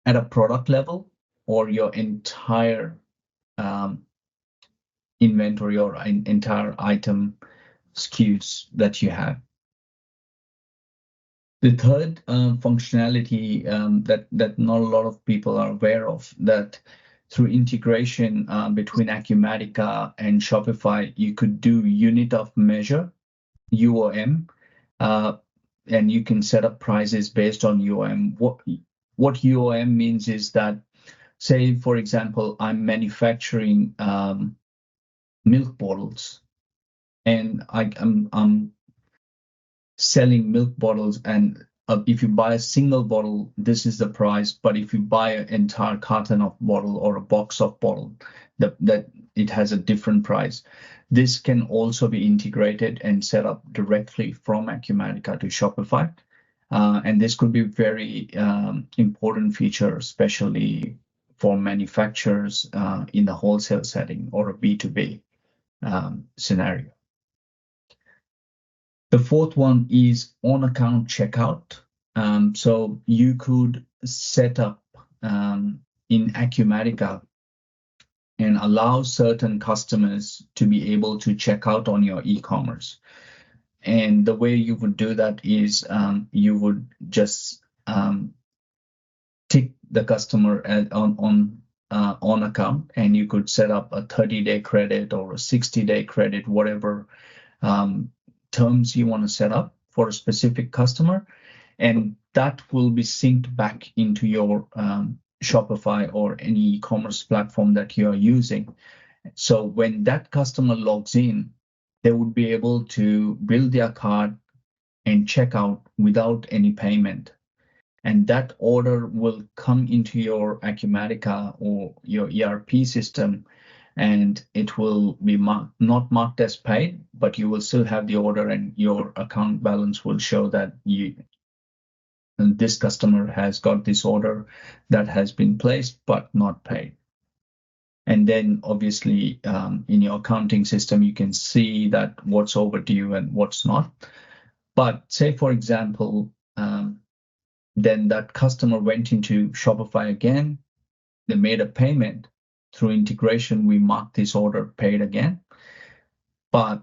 at a product level, or your entire inventory or entire item SKUs that you have. The third functionality that not a lot of people are aware of, that through integration between Acumatica and Shopify, you could do unit of measure, UOM, and you can set up prices based on UOM. What UOM means is that, say, for example, I'm manufacturing milk bottles, and I'm selling milk bottles, and if you buy a single bottle, this is the price. But if you buy an entire carton of bottle or a box of bottle, that it has a different price. This can also be integrated and set up directly from Acumatica to Shopify. And this could be very important feature, especially for manufacturers in the wholesale setting or a B2B scenario. The fourth one is on-account checkout. So you could set up in Acumatica and allow certain customers to be able to check out on your e-commerce. And the way you would do that is you would just tick the customer on account, and you could set up a 30-day credit or a 60-day credit, whatever terms you want to set up for a specific customer, and that will be synced back into your Shopify or any e-commerce platform that you are using. So when that customer logs in, they would be able to build their cart and check out without any payment. And that order will come into your Acumatica or your ERP system, and it will be not marked as paid, but you will still have the order, and your account balance will show that this customer has got this order that has been placed but not paid. And then obviously in your accounting system, you can see that what's overdue and what's not. But say, for example, then that customer went into Shopify again, they made a payment. Through integration, we mark this order paid again. But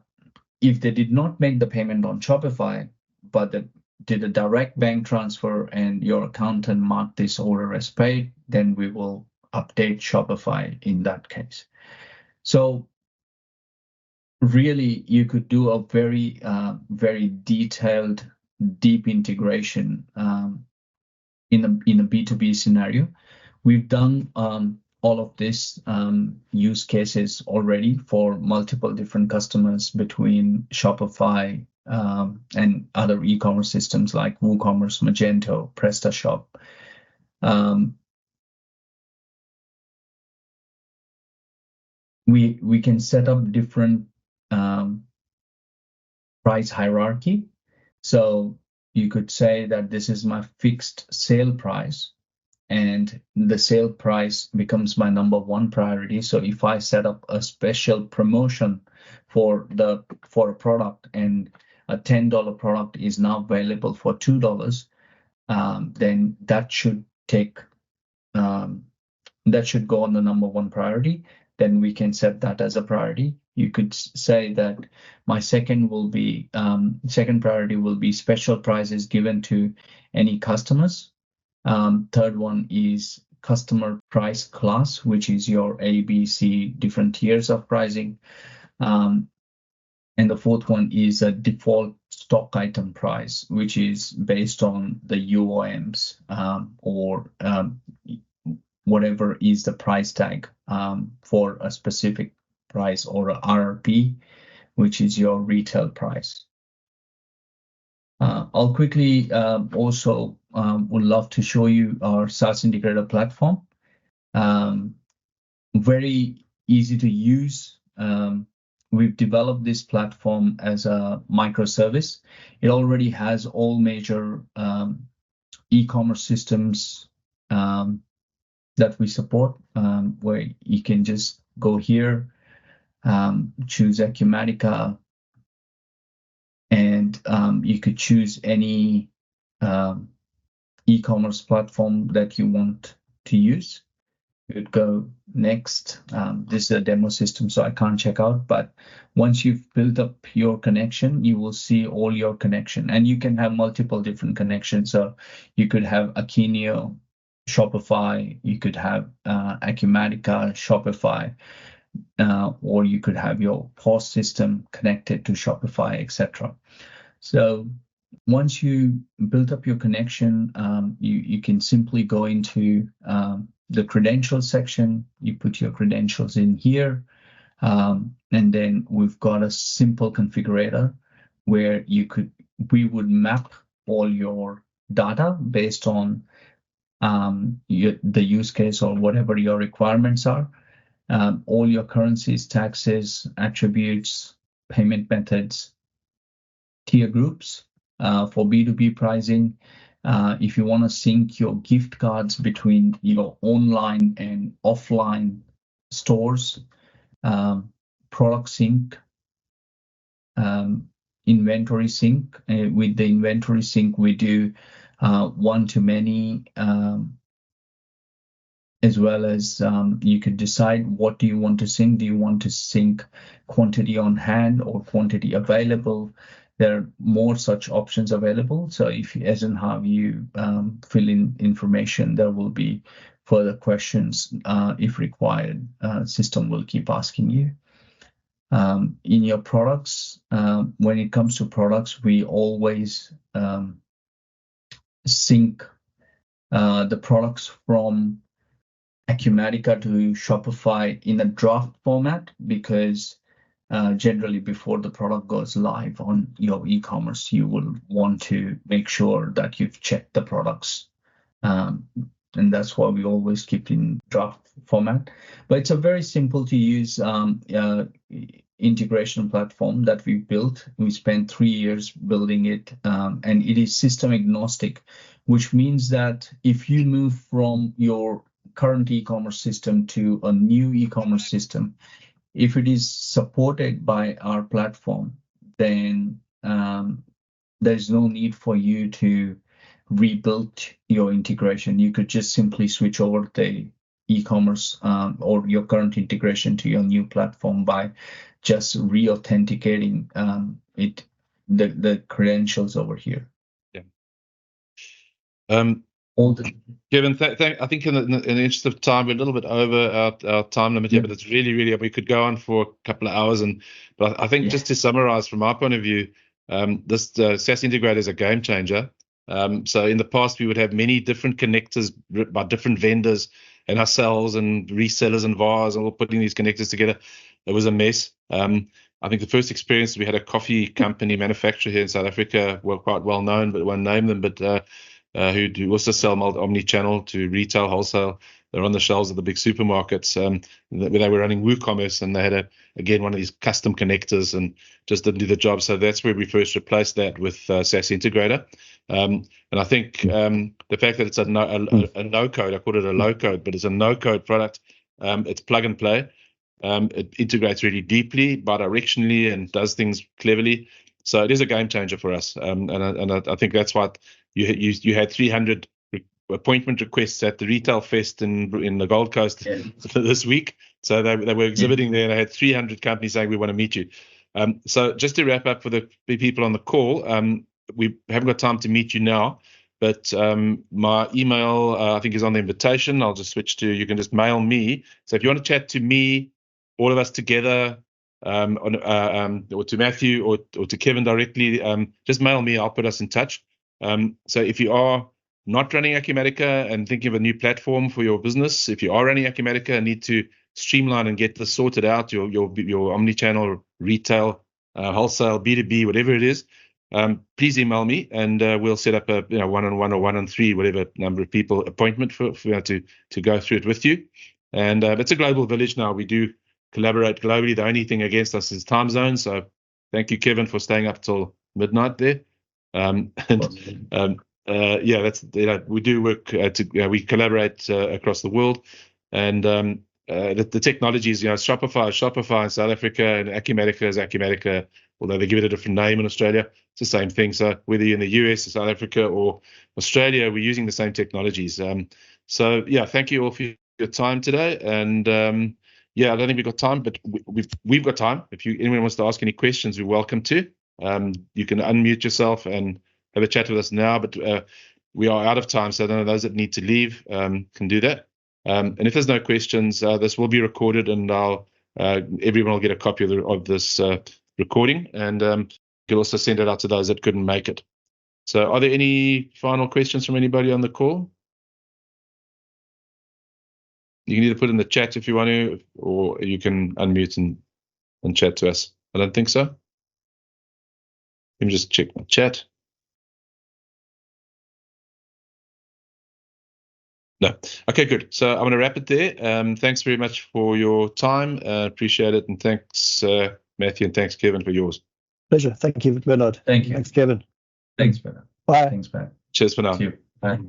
if they did not make the payment on Shopify, but they did a direct bank transfer and your accountant marked this order as paid, then we will update Shopify in that case. So really, you could do a very detailed, deep integration in a B2B scenario. We've done all of this use cases already for multiple different customers between Shopify and other e-commerce systems like WooCommerce, Magento, PrestaShop. We can set up different price hierarchy. So you could say that this is my fixed sale price, and the sale price becomes my number one priority. So if I set up a special promotion for a product, and a $10 product is now available for $2, then that should go on the number one priority. Then we can set that as a priority. You could say that my second priority will be special prizes given to any customers. Third one is customer price class, which is your A, B, C different tiers of pricing. And the fourth one is a default stock item price, which is based on the UOMs or whatever is the price tag for a specific price, or a RRP, which is your retail price. I'll quickly also would love to show you our SaaS integrator platform. Very easy to use. We've developed this platform as a microservice. It already has all major e-commerce systems that we support, where you can just go here, choose Acumatica, and you could choose any e-commerce platform that you want to use. You would go next. This is a demo system, so I can't check out, but once you've built up your connection, you will see all your connection, and you can have multiple different connections. So you could have Akinio, Shopify, you could have Acumatica, Shopify, or you could have your POS system connected to Shopify, etc. So once you build up your connection, you can simply go into the credentials section. You put your credentials in here, and then we've got a simple configurator where we would map all your data based on the use case or whatever your requirements are. All your currencies, taxes, attributes, payment methods, tier groups for B2B pricing. If you want to sync your gift cards between your online and offline stores, product sync, inventory sync. With the inventory sync, we do one-to-many, as well as you could decide what do you want to sync. Do you want to sync quantity on hand or quantity available? There are more such options available. So if, as in how you fill in information, there will be further questions if required. System will keep asking you. In your products, when it comes to products, we always sync the products from Acumatica to Shopify in a draft format, because generally before the product goes live on your e-commerce, you will want to make sure that you've checked the products. And that's why we always keep in draft format. But it's a very simple to use integration platform that we built. We spent 3 years building it, and it is system agnostic, which means that if you move from your current e-commerce system to a new e-commerce system, if it is supported by our platform, then there's no need for you to rebuild your integration. You could just simply switch over the e-commerce or your current integration to your new platform by just re-authenticating the credentials over here. Yeah. Kevin, I think in the interest of time, we're a little bit over our time limit here, but it's really, we could go on for a couple of hours. But I think just to summarize from our point of view, this SaaS integrator is a game changer. So in the past, we would have many different connectors by different vendors and ourselves and resellers and VARs and all putting these connectors together. It was a mess. I think the first experience, we had a coffee company manufacturer here in South Africa, well, quite well known, but I won't name them, but who do also sell omni-channel to retail, wholesale. They're on the shelves of the big supermarkets. They were running WooCommerce, and they had again one of these custom connectors and just didn't do the job. So that's where we first replaced that with SaaS Integrator. And I think the fact that it's a no-code, I call it a low-code, but it's a no-code product. It's plug and play. It integrates really deeply, bidirectionally, and does things cleverly. So it is a game changer for us. And I think that's what you had 300 appointment requests at the Retail Fest in the Gold Coast this week. So they were exhibiting there, and I had 300 companies saying we want to meet you. So just to wrap up for the people on the call, we haven't got time to meet you now, but my email I think is on the invitation. I'll just switch to, you can just mail me. So if you want to chat to me, all of us together, or to Matthew or to Kevin directly, just mail me. I'll put us in touch. So if you are not running Acumatica and thinking of a new platform for your business, if you are running Acumatica and need to streamline and get this sorted out, your omni-channel, retail, wholesale, B2B, whatever it is, please email me, and we'll set up a one-on-one or one-on-three, whatever number of people appointment for to go through it with you. And it's a global village now. We do collaborate globally. The only thing against us is time zone. So thank you, Kevin, for staying up till midnight there. That's we do work we collaborate across the world, and the technologies, Shopify in South Africa, and Acumatica is Acumatica, although they give it a different name in Australia. It's the same thing. So whether you're in the US or South Africa or Australia, we're using the same technologies. So thank you all for your time today, and I don't think we've got time, but we've got time. If anyone wants to ask any questions, you're welcome to. You can unmute yourself and have a chat with us now, but we are out of time, so I don't know, those that need to leave can do that. And if there's no questions, this will be recorded, and everyone will get a copy of this recording, and you can also send it out to those that couldn't make it. So are there any final questions from anybody on the call? You can either put in the chat if you want to, or you can unmute and chat to us. I don't think so. Let me just check my chat. No. Okay, good. So I'm going to wrap it there. Thanks very much for your time. Appreciate it. And thanks, Matthew, and thanks, Kevin, for yours. Pleasure. Thank you, Bernard. Thank you. Thanks, Kevin. Thanks, Bernard. Bye. Thanks, Bernard. Cheers for now. Thank you. Bye.